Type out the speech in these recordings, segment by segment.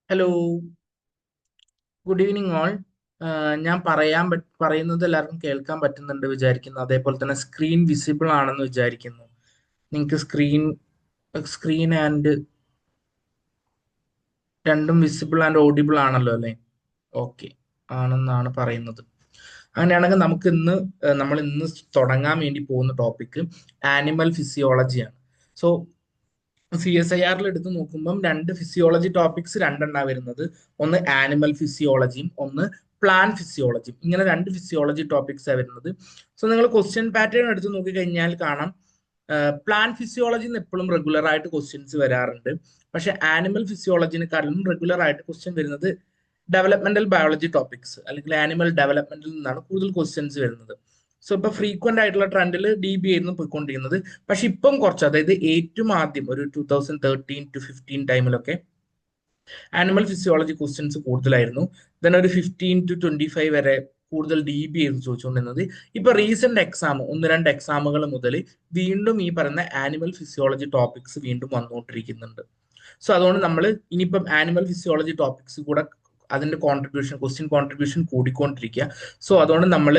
Hello, good evening all. ഞാൻ പറയുന്നത് എല്ലാവർക്കും കേൾക്കാൻ പറ്റുന്നുണ്ട് വിചാരിക്കുന്നു. അതേപോലെ തന്നെ സ്ക്രീൻ വിസിബിൾ ആണെന്ന് വിചാരിക്കുന്നു. നിങ്ങൾക്ക് സ്ക്രീൻ ആൻഡ് രണ്ടും വിസിബിൾ ആൻഡ് ഓഡിബിൾ ആണല്ലോ അല്ലേ? ഓക്കെ, ആണെന്നാണ് പറയുന്നത്. അങ്ങനെയാണെങ്കിൽ നമ്മൾ ഇന്ന് തുടങ്ങാൻ വേണ്ടി പോകുന്ന ടോപ്പിക് ആനിമൽ ഫിസിയോളജിയാണ്. സോ CSIR എടുത്ത് നോക്കുമ്പം രണ്ട് ഫിസിയോളജി ടോപ്പിക്സ് രണ്ടെണ്ണ വരുന്നത്. ഒന്ന് ആനിമൽ ഫിസിയോളജിയും ഒന്ന് പ്ലാൻ ഫിസിയോളജിയും. ഇങ്ങനെ രണ്ട് ഫിസിയോളജി ടോപ്പിക്സ് ആണ് വരുന്നത്. സോ നിങ്ങൾ ക്വസ്റ്റ്യൻ പാറ്റേൺ എടുത്ത് നോക്കിക്കഴിഞ്ഞാൽ കാണാം, പ്ലാൻ ഫിസിയോളജിന്ന് എപ്പോഴും റെഗുലർ ആയിട്ട് ക്വസ്റ്റ്യൻസ് വരാറുണ്ട്. പക്ഷെ ആനിമൽ ഫിസിയോളജിനെക്കാളും റെഗുലർ ആയിട്ട് ക്വസ്റ്റ്യൻ വരുന്നത് ഡെവലപ്മെന്റൽ ബയോളജി ടോപ്പിക്സ് അല്ലെങ്കിൽ ആനിമൽ ഡെവലപ്മെന്റിൽ നിന്നാണ് കൂടുതൽ ക്വസ്റ്റ്യൻസ് വരുന്നത്. സോ ഇപ്പൊ ഫ്രീക്വന്റ് ആയിട്ടുള്ള ട്രെൻഡിൽ DB ആയിരുന്നു പോയിക്കൊണ്ടിരിക്കുന്നത്. പക്ഷെ ഇപ്പം കുറച്ച്, അതായത് ഏറ്റവും ആദ്യം ഒരു 2013 to 2015 ടൈമിലൊക്കെ ആനിമൽ ഫിസിയോളജി ക്വസ്റ്റ്യൻസ് കൂടുതലായിരുന്നു. ദെൻ ഒരു 15 to 25 വരെ കൂടുതൽ DB ആയിരുന്നു ചോദിച്ചുകൊണ്ടിരുന്നത്. ഇപ്പൊ റീസെന്റ് എക്സാം, ഒന്ന് രണ്ട് എക്സാമുകൾ മുതൽ വീണ്ടും ഈ പറയുന്ന ആനിമൽ ഫിസിയോളജി ടോപ്പിക്സ് വീണ്ടും വന്നുകൊണ്ടിരിക്കുന്നുണ്ട്. സോ അതുകൊണ്ട് നമ്മൾ ഇനിയിപ്പം ആനിമൽ ഫിസിയോളജി ടോപ്പിക്സ് കൂടെ അതിന്റെ ക്വസ്റ്റ്യൻ കോൺട്രിബ്യൂഷൻ കൂടിക്കൊണ്ടിരിക്കുക. സോ അതുകൊണ്ട് നമ്മൾ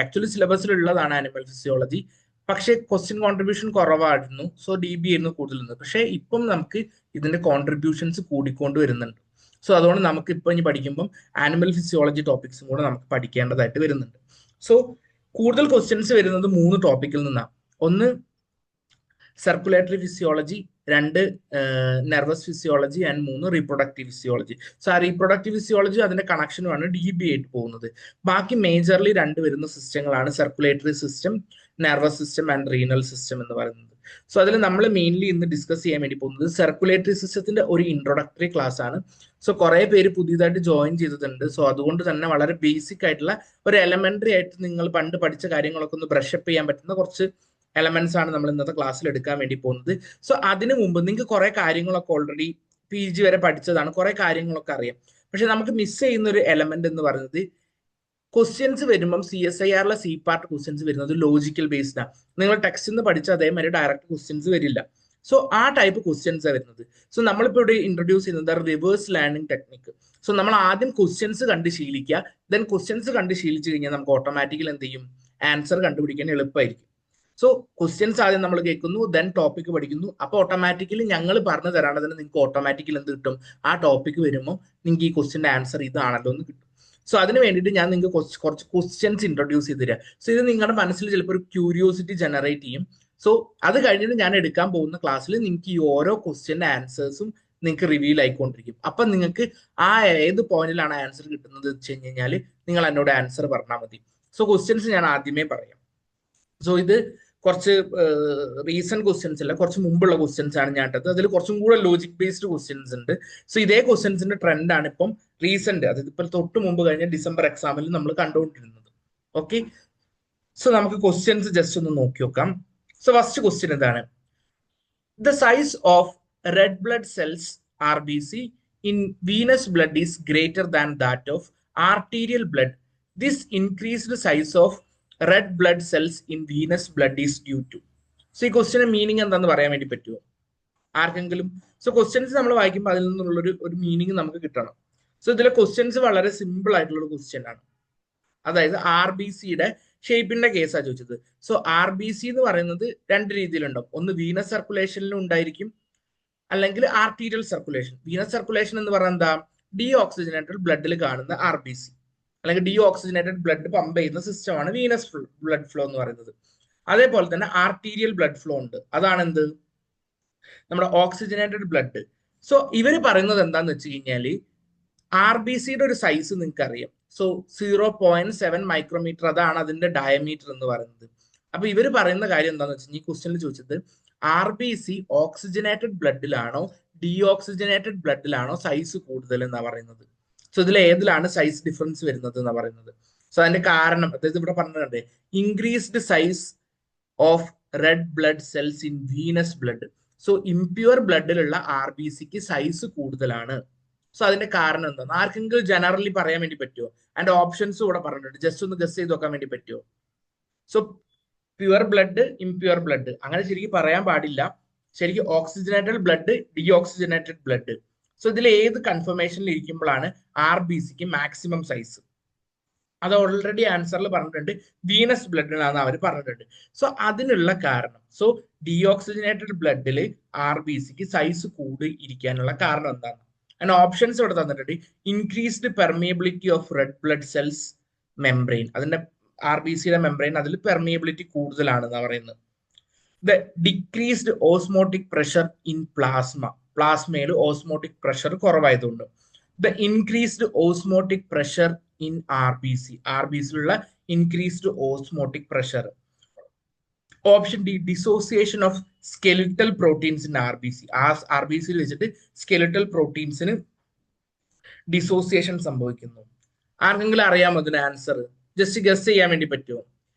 ആക്ച്വലി സിലബസിലുള്ളതാണ് ആനിമൽ ഫിസിയോളജി. പക്ഷേ ക്വസ്റ്റ്യൻ കോൺട്രിബ്യൂഷൻ കുറവായിരുന്നു. സോ DB ആയിരുന്നു കൂടുതൽ. പക്ഷേ ഇപ്പം നമുക്ക് ഇതിന്റെ കോൺട്രിബ്യൂഷൻസ് കൂടിക്കൊണ്ട് വരുന്നുണ്ട്. സോ അതുകൊണ്ട് നമുക്ക് ഇപ്പൊ ഇനി പഠിക്കുമ്പോൾ ആനിമൽ ഫിസിയോളജി ടോപ്പിക്സും കൂടെ നമുക്ക് പഠിക്കേണ്ടതായിട്ട് വരുന്നുണ്ട്. സോ കൂടുതൽ ക്വസ്റ്റ്യൻസ് വരുന്നത് മൂന്ന് ടോപ്പിക്കിൽ നിന്നാണ്. ഒന്ന് സർക്കുലേറ്ററി ഫിസിയോളജി, രണ്ട് നെർവസ് ഫിസിയോളജി ആൻഡ് മൂന്ന് റീപ്രൊഡക്റ്റീവ് ഫിസിയോളജി. സോ ആ റീപ്രൊഡക്റ്റീവ് ഫിസിയോളജി അതിന്റെ കണക്ഷനുമാണ് DB ആയിട്ട് പോകുന്നത്. ബാക്കി മേജർലി രണ്ട് വരുന്ന സിസ്റ്റങ്ങളാണ് circulatory system, nervous system and renal system എന്ന് പറയുന്നത്. സോ അതിൽ നമ്മൾ മെയിൻലി ഇന്ന് ഡിസ്കസ് ചെയ്യാൻ വേണ്ടി പോകുന്നത് സർക്കുലേറ്ററി സിസ്റ്റത്തിന്റെ ഒരു ഇൻട്രൊഡക്ടറി ക്ലാസ് ആണ്. സോ കുറെ പേര് പുതിയതായിട്ട് ജോയിൻ ചെയ്തിട്ടുണ്ട്. സോ അതുകൊണ്ട് തന്നെ വളരെ ബേസിക് ആയിട്ടുള്ള ഒരു എലമെന്ററി ആയിട്ട് നിങ്ങൾ പണ്ട് പഠിച്ച കാര്യങ്ങളൊക്കെ ഒന്ന് ബ്രഷപ്പ് ചെയ്യാൻ പറ്റുന്ന കുറച്ച് എലമെന്റ്സ് ആണ് നമ്മൾ ഇന്നത്തെ ക്ലാസ്സിൽ എടുക്കാൻ വേണ്ടി പോകുന്നത്. സോ അതിനു മുമ്പ് നിങ്ങൾക്ക് കുറെ കാര്യങ്ങളൊക്കെ ഓൾറെഡി PG വരെ പഠിച്ചതാണ്, കുറെ കാര്യങ്ങളൊക്കെ അറിയാം. പക്ഷെ നമുക്ക് മിസ് ചെയ്യുന്ന ഒരു എലമെന്റ് എന്ന് പറയുന്നത്, ക്വസ്റ്റ്യൻസ് വരുമ്പം CSIR സി പാർട്ട് ക്വസ്റ്റ്യൻസ് വരുന്നത് ലോജിക്കൽ ബേസ്ഡ് ആണ്. നിങ്ങൾ ടെക്സ്റ്റ് നിന്ന് പഠിച്ച അതേമാതിരി ഡയറക്റ്റ് ക്വസ്റ്റ്യൻസ് വരില്ല. സോ ആ ടൈപ്പ് ക്വസ്റ്റ്യൻസ് വരുന്നത്. സോ നമ്മളിപ്പോൾ ഇവിടെ ഇൻട്രൊഡ്യൂസ് ചെയ്യുന്നത് റിവേഴ്സ് ലേണിംഗ് ടെക്നിക്ക്. സോ നമ്മൾ ആദ്യം ക്വസ്റ്റ്യൻസ് കണ്ട് ശീലിക്കുക. ദെൻ ക്വസ്റ്റ്യൻസ് കണ്ട് ശീലിച്ചു കഴിഞ്ഞാൽ നമുക്ക് ഓട്ടോമാറ്റിക്കലി എന്ത് ചെയ്യും, ആൻസർ കണ്ടുപിടിക്കാൻ എളുപ്പമായിരിക്കും. സോ ക്വസ്റ്റ്യൻസ് ആദ്യം നമ്മൾ കേൾക്കുന്നു, ദെൻ ടോപ്പിക് പഠിക്കുന്നു. അപ്പോൾ ഓട്ടോമാറ്റിക്കലി ഞങ്ങൾ പറഞ്ഞു തരാണതിന് നിങ്ങൾക്ക് ഓട്ടോമാറ്റിക്കലി എന്ത് കിട്ടും, ആ ടോപ്പിക് വരുമ്പോൾ നിങ്ങൾക്ക് ഈ ക്വസ്റ്റ്യന്റെ ആൻസർ ഇതാണല്ലോ എന്ന് കിട്ടും. സോ അതിന് വേണ്ടിയിട്ട് ഞാൻ നിങ്ങൾക്ക് കുറച്ച് ക്വസ്റ്റ്യൻസ് ഇൻട്രൊഡ്യൂസ് ചെയ്ത് തരാം. സോ ഇത് നിങ്ങളുടെ മനസ്സിൽ ചിലപ്പോൾ ഒരു ക്യൂരിയോസിറ്റി ജനറേറ്റ് ചെയ്യും. സോ അത് കഴിഞ്ഞിട്ട് ഞാൻ എടുക്കാൻ പോകുന്ന ക്ലാസ്സിൽ നിങ്ങൾക്ക് ഈ ഓരോ ക്വസ്റ്റ്യന്റെ ആൻസേഴ്സും നിങ്ങൾക്ക് റിവീൽ ആയിക്കൊണ്ടിരിക്കും. അപ്പൊ നിങ്ങൾക്ക് ആ ഏത് പോയിന്റിലാണ് ആൻസർ കിട്ടുന്നത് വെച്ച് കഴിഞ്ഞാൽ നിങ്ങൾ എന്നോട് ആൻസർ പറഞ്ഞാൽ മതി. സോ ക്വസ്റ്റ്യൻസ് ഞാൻ ആദ്യമേ പറയാം. സോ ഇത് കുറച്ച് റീസെന്റ് ക്വസ്റ്റ്യൻസ് അല്ല, കുറച്ച് മുമ്പുള്ള ക്വസ്റ്റ്യൻസ് ആണ് ഞാൻ ഇട്ടത്. അതിൽ കുറച്ചും കൂടെ ലോജിക് ബേസ്ഡ് ക്വസ്റ്റ്യൻസ് ഉണ്ട്. സോ ഇതേ ക്വസ്റ്റ്യൻസിന്റെ ട്രെൻഡാണ് ഇപ്പം റീസെന്റ്, അതായത് ഇപ്പൊ തൊട്ട് മുമ്പ് കഴിഞ്ഞ ഡിസംബർ എക്സാമിൽ നമ്മൾ കണ്ടുകൊണ്ടിരുന്നത്. ഓക്കെ, സോ നമുക്ക് ക്വസ്റ്റ്യൻസ് ജസ്റ്റ് ഒന്ന് നോക്കി നോക്കാം. സോ ഫസ്റ്റ് ക്വസ്റ്റ്യൻ എന്താണ്? The size of red blood cells RBC in venous blood is greater than that of arterial blood. This increased size of red blood cells in venous blood is due to. So ഈ question meaning എന്താണെന്ന് പറയാൻ വേണ്ടി പറ്റുമോ ആർക്കെങ്കിലും? So questions നമ്മൾ വായിക്കുമ്പോൾ അതിൽ നിന്നുള്ള ഒരു മീനിങ് നമുക്ക് കിട്ടണം. സോ ഇതിലെ ക്വസ്റ്റ്യൻസ് വളരെ സിമ്പിൾ ആയിട്ടുള്ള ഒരു ക്വസ്റ്റ്യൻ ആണ്. അതായത് RBCയുടെ ഷേപ്പിന്റെ കേസാണ് ചോദിച്ചത്. സോ RBC എന്ന് പറയുന്നത് രണ്ട് രീതിയിലുണ്ടാവും. ഒന്ന് വീനസ് സർക്കുലേഷനിലും ഉണ്ടായിരിക്കും, അല്ലെങ്കിൽ ആർട്ടീരിയൽ സർക്കുലേഷൻ. വീനസ് സർക്കുലേഷൻ എന്ന് പറയുന്നത് എന്താ? ഡി ഓക്സിജനേറ്റഡ് ബ്ലഡിൽ കാണുന്ന RBC, അല്ലെങ്കിൽ ഡി ഓക്സിജനേറ്റഡ് ബ്ലഡ് പമ്പ് ചെയ്യുന്ന സിസ്റ്റമാണ് വീനസ് ബ്ലഡ് ഫ്ലോ എന്ന് പറയുന്നത്. അതേപോലെ തന്നെ ആർട്ടീരിയൽ ബ്ലഡ് ഫ്ലോ ഉണ്ട്. അതാണ് എന്ത്? നമ്മുടെ ഓക്സിജനേറ്റഡ് ബ്ലഡ്. സോ ഇവര് പറയുന്നത് എന്താന്ന് വെച്ച് കഴിഞ്ഞാല്, RBCയുടെ ഒരു സൈസ് നിങ്ങൾക്ക് അറിയാം. സോ 0.7 മൈക്രോമീറ്റർ, അതാണ് അതിന്റെ ഡയമീറ്റർ എന്ന് പറയുന്നത്. അപ്പൊ ഇവർ പറയുന്ന കാര്യം എന്താന്ന് വെച്ചാൽ, ഈ ക്വസ്റ്റ്യനിൽ ചോദിച്ചത് RBC ഓക്സിജനേറ്റഡ് ബ്ലഡിലാണോ ഡീഓക്സിജനേറ്റഡ് ബ്ലഡിലാണോ സൈസ് കൂടുതൽ എന്നാ പറയുന്നത്. സോ ഇതിൽ ഏതിലാണ് സൈസ് ഡിഫറൻസ് വരുന്നത് എന്നാ പറയുന്നത്. സോ അതിന്റെ കാരണം, അതായത് ഇവിടെ പറഞ്ഞിട്ടുണ്ട് increased size of red blood cells in venous blood. So impure ബ്ലഡിലുള്ള RBCക്ക് സൈസ് കൂടുതലാണ്. സോ അതിന്റെ കാരണം എന്താണ് ആർക്കെങ്കിലും ജനറലി പറയാൻ വേണ്ടി പറ്റുമോ? അതിന്റെ ഓപ്ഷൻസ് ഇവിടെ പറഞ്ഞിട്ടുണ്ട്, ജസ്റ്റ് ഒന്ന് ഗസ് ചെയ്ത് നോക്കാൻ വേണ്ടി പറ്റുമോ? So pure blood, impure blood, അങ്ങനെ ശരിക്കും പറയാൻ പാടില്ല. ശരിക്കും oxygenated blood, deoxygenated blood. So ഇതിൽ ഏത് കൺഫർമേഷനിൽ ഇരിക്കുമ്പോഴാണ് ആർ ബി സിക്ക് മാക്സിമം സൈസ്? അത് ഓൾറെഡി ആൻസറിൽ പറഞ്ഞിട്ടുണ്ട്, വീനസ് ബ്ലഡിലാണ് അവർ പറഞ്ഞിട്ടുണ്ട്. സോ അതിനുള്ള കാരണം, സോ ഡീഓക്സിജനേറ്റഡ് ബ്ലഡിൽ ആർ ബി സിക്ക് സൈസ് കൂടി ഇരിക്കാനുള്ള കാരണം എന്താണ്? അതിന് ഓപ്ഷൻസ് ഇവിടെ തന്നിട്ടുണ്ട്. Increased permeability of red blood cells membrane, അതിന്റെ ആർ ബി സിയുടെ മെംബ്രെയിൻ അതിൽ പെർമിയബിലിറ്റി കൂടുതലാണെന്ന് പറയുന്നത്. The decreased osmotic pressure in plasma, പ്ലാസ്മയിൽ ഓസ്മോട്ടിക് പ്രഷർ കുറവായതുകൊണ്ട്. The increased osmotic pressure in R B C, R B സിയിലുള്ള increased osmotic pressure. Option D, dissociation of skeletal proteins in R B C, R B സിയിൽ വെച്ചിട്ട് skeletal പ്രോട്ടീൻസിന് dissociation സംഭവിക്കുന്നു. ആർക്കെങ്കിലും അറിയാമോ ഇതിന് answer? Just guess ചെയ്യാൻ വേണ്ടി പറ്റുമോ?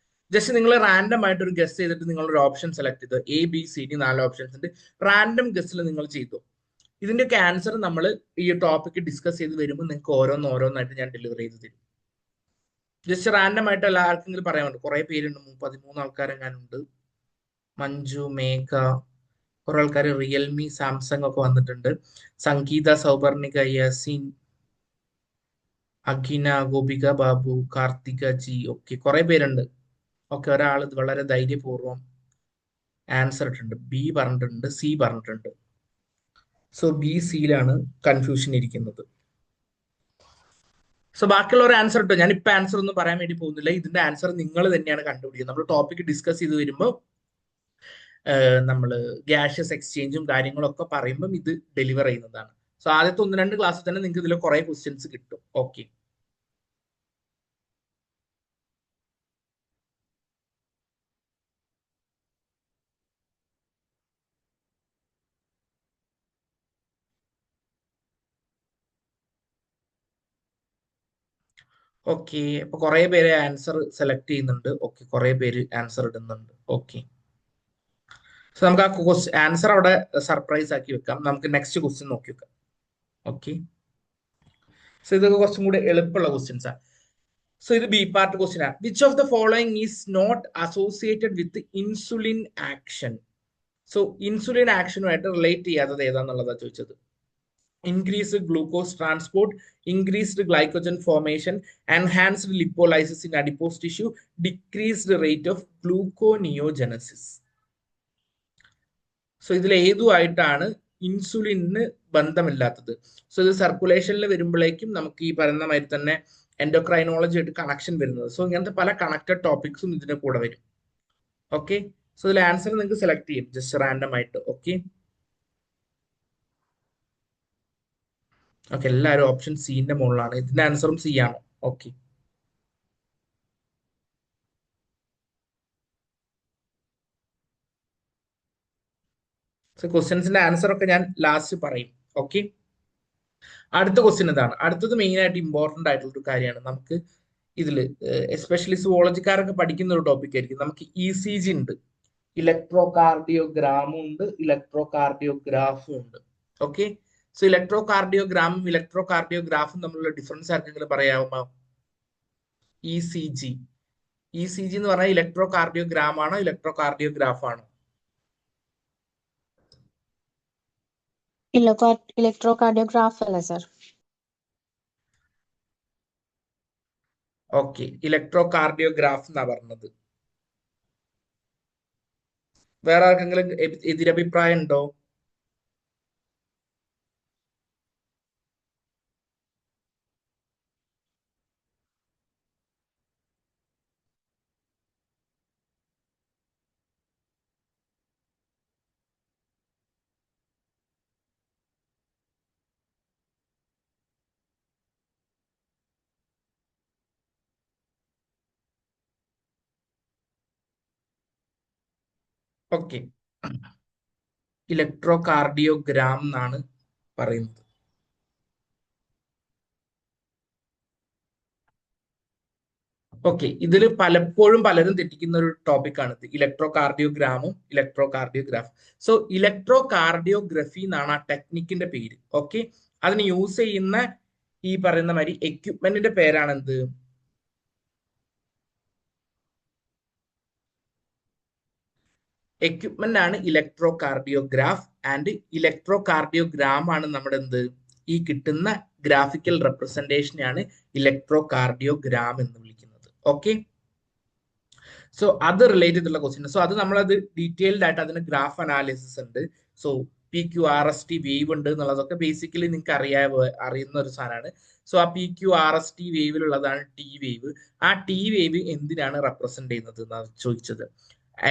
ജസ്റ്റ് നിങ്ങൾ റാൻഡം ആയിട്ട് ഒരു ഗസ് ചെയ്തിട്ട് നിങ്ങളൊരു ഓപ്ഷൻ സെലക്ട് ചെയ്തു. A B C D 4 options ഉണ്ട്. റാൻഡം ഗസ്സിൽ നിങ്ങൾ ചെയ്തു. ഇതിന്റെയൊക്കെ ആൻസർ നമ്മൾ ഈ ടോപ്പിക് ഡിസ്കസ് ചെയ്ത് വരുമ്പോൾ നിങ്ങൾക്ക് ഓരോന്നായിട്ട് ഞാൻ ഡെലിവർ ചെയ്ത് തരും. ജസ്റ്റ് റാൻഡം ആയിട്ട് എല്ലാവർക്കെങ്കിലും പറയാൻ പറ്റും. കുറെ പേരുണ്ട്, 13 ആൾക്കാരെങ്ങാനുണ്ട്. മഞ്ജു, മേഘ, കുറെ ആൾക്കാർ റിയൽമി, സാംസങ് ഒക്കെ വന്നിട്ടുണ്ട്. സംഗീത, സൗപർണിക, യസിൻ, അഖിന, ഗോപിക ബാബു, കാർത്തിക ജി, ഒക്കെ കുറെ പേരുണ്ട്. ഒക്കെ ഒരാൾ വളരെ ധൈര്യപൂർവ്വം ആൻസർ ഇട്ടിട്ടുണ്ട്. ബി പറഞ്ഞിട്ടുണ്ട്, സി പറഞ്ഞിട്ടുണ്ട്. സോ ബി സിയിലാണ് കൺഫ്യൂഷൻ ഇരിക്കുന്നത്. സോ ബാക്കിയുള്ളവർ ആൻസർ ഇട്ടോ. ഞാൻ ഇപ്പൊ ആൻസർ ഒന്നും പറയാൻ വേണ്ടി പോകുന്നില്ല. ഇതിന്റെ ആൻസർ നിങ്ങൾ തന്നെയാണ് കണ്ടുപിടിക്കുന്നത്. നമ്മൾ ടോപ്പിക് ഡിസ്കസ് ചെയ്ത് വരുമ്പോൾ നമ്മൾ ഗ്യാഷ്യസ് എക്സ്ചേഞ്ചും കാര്യങ്ങളൊക്കെ പറയുമ്പോൾ ഇത് ഡെലിവർ ചെയ്യുന്നതാണ്. സോ ആദ്യത്തെ 1-2 ക്ലാസ്സിൽ തന്നെ നിങ്ങൾക്ക് ഇതിൽ കുറെ ക്വസ്റ്റ്യൻസ് കിട്ടും. Okay, okay. അപ്പൊ കുറെ പേര് ആൻസർ സെലക്ട് ചെയ്യുന്നുണ്ട്. ഓക്കെ, കുറെ പേര് ആൻസർ ഇടുന്നുണ്ട്. ഓക്കെ, സോ നമുക്ക് ആ ആൻസർ അവിടെ സർപ്രൈസ് ആക്കി വെക്കാം. നമുക്ക് നെക്സ്റ്റ് ക്വസ്റ്റ്യൻ നോക്കി വെക്കാം. ഓക്കെ, സോ ഇതൊക്കെ കുറച്ചും കൂടി എളുപ്പമുള്ള ക്വസ്റ്റ്യൻസ് ആണ്. സോ ഇത് ബി പാർട്ട് ക്വസ്റ്റ്യൻ ആണ്. Which of the following is not associated with insulin action? So insulin ആക്ഷനുമായിട്ട് റിലേറ്റ് ചെയ്യാത്തത് ഏതാന്നുള്ളതാണ് ചോദിച്ചത്. increased glucose transport, increased glycogen formation, enhanced lipolysis in adipose tissue, decreased rate of gluconeogenesis. So ഇതിൽ ഏതുമായിട്ടാണ് ഇൻസുലിന് ബന്ധമില്ലാത്തത്? So ഇത് സർക്കുലേഷനിൽ വരുമ്പോഴേക്കും നമുക്ക് ഈ പറയുന്ന മാതിരി തന്നെ എൻഡോക്രൈനോളജി ആയിട്ട് കണക്ഷൻ വരുന്നത്. സോ ഇങ്ങനത്തെ പല കണക്റ്റഡ് ടോപ്പിക്സും ഇതിന്റെ കൂടെ വരും. ഓക്കെ, സോ ഇതിൽ ആൻസർ നിങ്ങൾക്ക് സെലക്ട് ചെയ്യും ജസ്റ്റ് റാൻഡം ആയിട്ട്. ഓക്കെ, ഓക്കെ, എല്ലാവരും ഓപ്ഷൻ സിന്റെ മുകളിലാണ്. ഇതിന്റെ ആൻസറും സി ആണ്. ഓക്കെ, സോ ക്വസ്റ്റ്യൻസിന്റെ ആൻസർ ഒക്കെ ഞാൻ ലാസ്റ്റ് പറയും. ഓക്കെ, അടുത്ത ക്വസ്റ്റ്യൻ ഇതാണ്. അടുത്തത് മെയിൻ ആയിട്ട് ഇമ്പോർട്ടന്റ് ആയിട്ടുള്ള ഒരു കാര്യമാണ്. നമുക്ക് ഇതിൽ എസ്പെഷ്യലി സുവോളജിക്കാരൊക്കെ പഠിക്കുന്ന ഒരു ടോപ്പിക് ആയിരിക്കും. നമുക്ക് ഇ സി ജി ഉണ്ട്, ഇലക്ട്രോ കാർഡിയോഗ്രാമും ഉണ്ട്, ഇലക്ട്രോ കാർഡിയോഗ്രാഫും ഉണ്ട്. ഓക്കെ, സോ ഇലക്ട്രോ കാർഡിയോഗ്രാമും ഇലക്ട്രോ കാർഡിയോഗ്രാഫും തമ്മിലുള്ള ഡിഫറൻസ് ആർക്കെങ്കിലും പറയാമോ? E C G, E C G എന്ന് പറഞ്ഞാൽ ഇലക്ട്രോ കാർഡിയോഗ്രാം ആണോ ഇലക്ട്രോ കാർഡിയോഗ്രാഫ് ആണോ? ഇലക്ട്രോകാർഡിയോഗ്രാഫ് അല്ല സർ. ഓക്കെ, ഇലക്ട്രോ കാർഡിയോഗ്രാഫ് എന്നാ പറഞ്ഞത്. വേറെ ആർക്കെങ്കിലും എതിരഭിപ്രായം ഉണ്ടോ? ഓക്കെ, ഇലക്ട്രോ കാർഡിയോഗ്രാം എന്നാണ് പറയുന്നത്. ഓക്കെ, ഇതിൽ പലപ്പോഴും പലരും തെറ്റിക്കുന്ന ഒരു ടോപ്പിക്കാണ് ഇത്, ഇലക്ട്രോ കാർഡിയോഗ്രാമും ഇലക്ട്രോ കാർഡിയോഗ്രാഫും. സോ ഇലക്ട്രോ കാർഡിയോഗ്രഫി എന്നാണ് ആ ടെക്നിക്കിന്റെ പേര്. ഓക്കെ, അതിന് യൂസ് ചെയ്യുന്ന ഈ പറയുന്ന മാതിരി എക്യുപ്മെന്റിന്റെ പേരാണ് എന്ത്? എക്യുപ്മെന്റ് ആണ് electro cardiograph and electro cardiogram ആണ് നമ്മുടെ എന്ത്? ഈ കിട്ടുന്ന ഗ്രാഫിക്കൽ റെപ്രസെന്റേഷനെയാണ് ഇലക്ട്രോ കാർഡിയോഗ്രാം എന്ന് വിളിക്കുന്നത്. ഓക്കെ, സോ അത് റിലേറ്റ് ചെയ്തിട്ടുള്ള ക്വസ്റ്റ്യൻ. സോ അത് നമ്മളത് ഡീറ്റെയിൽഡ് ആയിട്ട് അതിന് ഗ്രാഫ് അനാലിസിസ് ഉണ്ട്. സോ PQRST വേവ് ഉണ്ട് എന്നുള്ളതൊക്കെ ബേസിക്കലി നിങ്ങൾക്ക് അറിയുന്ന ഒരു സാധനമാണ്. സോ ആ PQRST വേവിലുള്ളതാണ് ടി വേവ്. ആ ടി വേവ് എന്തിനാണ് റെപ്രസെന്റ് ചെയ്യുന്നത് എന്നാണ് ചോദിച്ചത്.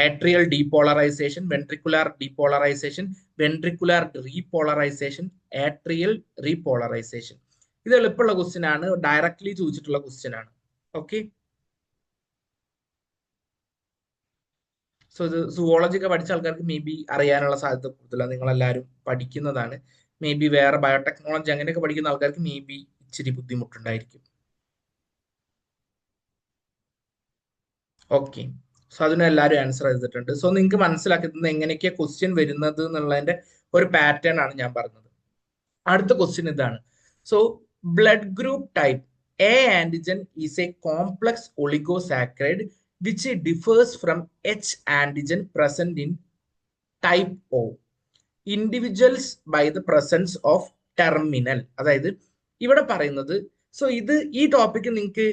Atrial depolarisation, ventricular depolarisation, ventricular repolarisation, atrial repolarisation. ഇത് എളുപ്പമുള്ള ക്വസ്റ്റ്യൻ ആണ്, ഡയറക്ട്ലി ചോദിച്ചിട്ടുള്ള ക്വസ്റ്റ്യൻ ആണ്. ഓക്കെ, സോ ഇത് സുവോളജി ഒക്കെ പഠിച്ച ആൾക്കാർക്ക് മേ ബി അറിയാനുള്ള സാധ്യത കൂടുതലാണ്. നിങ്ങളെല്ലാവരും പഠിക്കുന്നതാണ്. മേ ബി വേറെ ബയോടെക്നോളജി അങ്ങനെയൊക്കെ പഠിക്കുന്ന ആൾക്കാർക്ക് മേ ബി ഇച്ചിരി ബുദ്ധിമുട്ടുണ്ടായിരിക്കും. ഓക്കെ, സോ അതിന് എല്ലാവരും ആൻസർ ചെയ്തിട്ടുണ്ട്. സോ നിങ്ങൾക്ക് മനസ്സിലാക്കുന്നത് എങ്ങനെയൊക്കെയാ ക്വസ്റ്റ്യൻ വരുന്നത് എന്നുള്ളതിന്റെ ഒരു പാറ്റേൺ ആണ് ഞാൻ പറഞ്ഞത്. അടുത്ത ക്വസ്റ്റ്യൻ ഇതാണ്. So blood group type A antigen is a complex oligosaccharide which differs from H antigen present in type O individuals by the presence of terminal. അതായത് ഇവിടെ പറയുന്നത്, സോ ഇത് ഈ ടോപ്പിക്ക് നിങ്ങൾക്ക്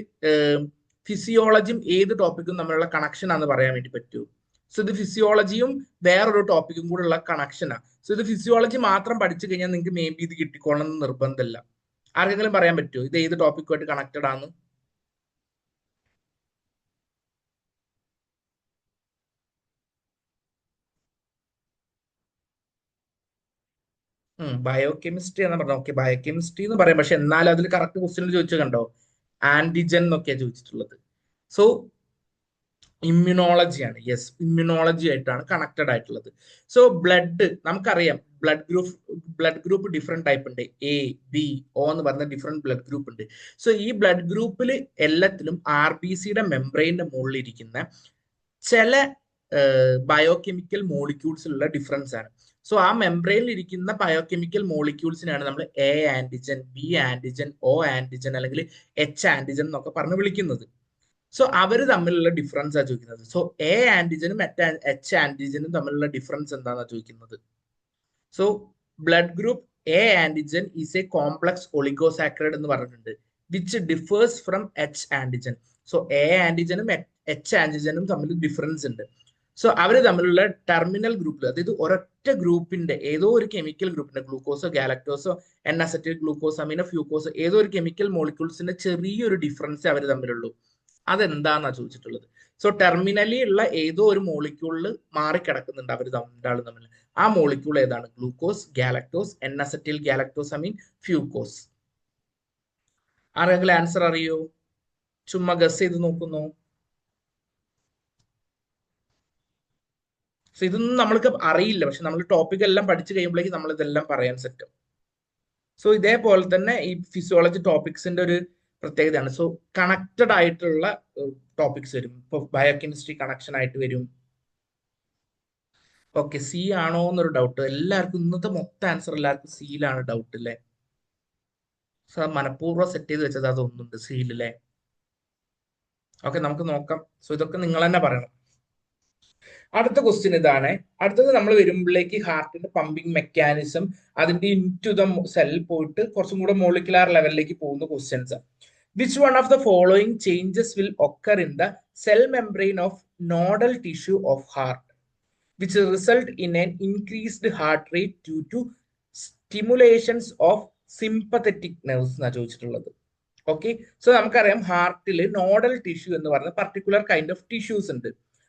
ഫിസിയോളജിയും ഏത് ടോപ്പിക്കും തമ്മിലുള്ള കണക്ഷൻ ആണെന്ന് പറയാൻ വേണ്ടി പറ്റൂ. സോ ഇത് ഫിസിയോളജിയും വേറൊരു ടോപ്പിക്കും കൂടെ ഉള്ള കണക്ഷനാണ്. സോ ഇത് ഫിസിയോളജി മാത്രം പഠിച്ചു കഴിഞ്ഞാൽ നിങ്ങൾക്ക് മേ ബി ഇത് കിട്ടിക്കോളണം എന്ന് നിർബന്ധമില്ല. ആർക്കെങ്കിലും പറയാൻ പറ്റുമോ ഇത് ഏത് ടോപ്പിക്കുമായിട്ട് കണക്റ്റഡ് ആണ്? ബയോകെമിസ്ട്രി എന്ന് പറഞ്ഞത്. ഓക്കെ, ബയോകെമിസ്ട്രി എന്ന് പറയാം, പക്ഷെ എന്നാലും അതിൽ കറക്റ്റ് ക്വസ്റ്റ്യൻ ചോദിച്ചു കണ്ടോ, ആന്റിജൻ എന്നൊക്കെയാണ് ചോദിച്ചിട്ടുള്ളത്. സോ ഇമ്മ്യൂണോളജിയാണ്. യെസ്, ഇമ്മ്യൂണോളജി ആയിട്ടാണ് കണക്റ്റഡ് ആയിട്ടുള്ളത്. സോ ബ്ലഡ് നമുക്കറിയാം, ബ്ലഡ് ഗ്രൂപ്പ് ഡിഫറെന്റ് ടൈപ്പ് ഉണ്ട്. എ, ബി, ഒ എന്ന് പറഞ്ഞ ഡിഫറെന്റ് ബ്ലഡ് ഗ്രൂപ്പ് ഉണ്ട്. സോ ഈ ബ്ലഡ് ഗ്രൂപ്പിൽ എല്ലാത്തിലും RBCയുടെ മെംബ്രെയിന്റെ മുകളിൽ ഇരിക്കുന്ന ചില ബയോകെമിക്കൽ മോളിക്യൂൾസിലുള്ള ഡിഫറൻസ് ആണ്. സോ ആ മെംബ്രെയിനിൽ ഇരിക്കുന്ന ബയോകെമിക്കൽ മോളിക്യൂൾസിനാണ് നമ്മൾ A antigen, B antigen, O antigen അല്ലെങ്കിൽ എച്ച് ആന്റിജൻ എന്നൊക്കെ പറഞ്ഞ് വിളിക്കുന്നത്. സോ അവർ തമ്മിലുള്ള ഡിഫറൻസ് ആണ് ചോദിക്കുന്നത്. സോ എ ആന്റിജനും എച്ച് ആന്റിജനും തമ്മിലുള്ള ഡിഫറൻസ് എന്താണെന്നാണ് ചോദിക്കുന്നത്. So blood group A antigen is a complex oligosaccharide എന്ന് പറഞ്ഞിട്ടുണ്ട്, which differs from H antigen. So A ആന്റിജനും എച്ച് ആന്റിജനും തമ്മിൽ ഡിഫറൻസ് ഉണ്ട്. സോ അവർ തമ്മിലുള്ള ടെർമിനൽ ഗ്രൂപ്പിൽ, അതായത് ഒരൊറ്റ ഗ്രൂപ്പിന്റെ ഏതോ ഒരു കെമിക്കൽ ഗ്രൂപ്പിന്റെ ഗ്ലൂക്കോസോ ഗാലക്ടോസോ N-അസറ്റൈൽ ഗ്ലൂക്കോസ് അമീനോ ഫ്യൂക്കോസോ ഏതോ ഒരു കെമിക്കൽ മോളിക്യൂൾസിന്റെ ചെറിയൊരു ഡിഫറൻസ് അവർ തമ്മിലുള്ളൂ. അതെന്താന്നാ ചോദിച്ചിട്ടുള്ളത്. സോ ടെർമിനലി ഉള്ള ഏതോ ഒരു മോളിക്യൂളിൽ മാറിക്കിടക്കുന്നുണ്ട് അവർ രണ്ടാളും തമ്മിൽ. ആ മോളിക്യൂൾ ഏതാണ്? ഗ്ലൂക്കോസ്, ഗാലക്ടോസ്, N-അസറ്റൈൽ ഗാലക്ടോസ് അമീൻ ഫ്യൂക്കോസ്. ആരെങ്കിലും ആൻസർ അറിയോ? ചുമ്മാ ഗസ് ചെയ്ത് നോക്കുന്നു. സോ ഇതൊന്നും നമ്മൾക്ക് അറിയില്ല, പക്ഷെ നമ്മൾ ടോപ്പിക് എല്ലാം പഠിച്ചു കഴിയുമ്പോഴേക്കും നമ്മൾ ഇതെല്ലാം പറയാൻ സെറ്റും. സോ ഇതേപോലെ തന്നെ ഈ ഫിസിയോളജി ടോപ്പിക്സിന്റെ ഒരു പ്രത്യേകതയാണ്. സോ കണക്റ്റഡ് ആയിട്ടുള്ള ടോപ്പിക്സ് വരും. ഇപ്പൊ ബയോകെമിസ്ട്രി കണക്ഷൻ ആയിട്ട് വരും. ഓക്കെ, സി ആണോ എന്നൊരു ഡൗട്ട് എല്ലാവർക്കും. ഇന്നത്തെ മൊത്തം ആൻസർ എല്ലാവർക്കും സിയിലാണ് ഡൗട്ട് അല്ലേ? സോ മനഃപൂർവ്വം സെറ്റ് ചെയ്ത് വെച്ചത് അതൊന്നുണ്ട് സിയിലല്ലേ? ഓക്കെ, നമുക്ക് നോക്കാം. സോ ഇതൊക്കെ നിങ്ങൾ തന്നെ പറയണം. അടുത്ത ക്വസ്റ്റ്യൻ ഇതാണ്. അടുത്തത് നമ്മൾ വരുമ്പോഴേക്ക് ഹാർട്ടിന്റെ പമ്പിങ് മെക്കാനിസം, അതിന്റെ ഇൻടു ദ സെൽ പോയിട്ട് കുറച്ചും കൂടെ മോളിക്കുലാർ ലെവലിലേക്ക് പോകുന്ന questions. Which one of the following changes will occur in the cell membrane of nodal tissue of heart which result in an increased heart rate due to stimulations of sympathetic nerves എന്നാണ് ചോദിച്ചിട്ടുള്ളത്. Okay, so നമുക്കറിയാം ഹാർട്ടിൽ nodal tissue എന്ന് പറയുന്ന particular kind of tissues ഉണ്ട്.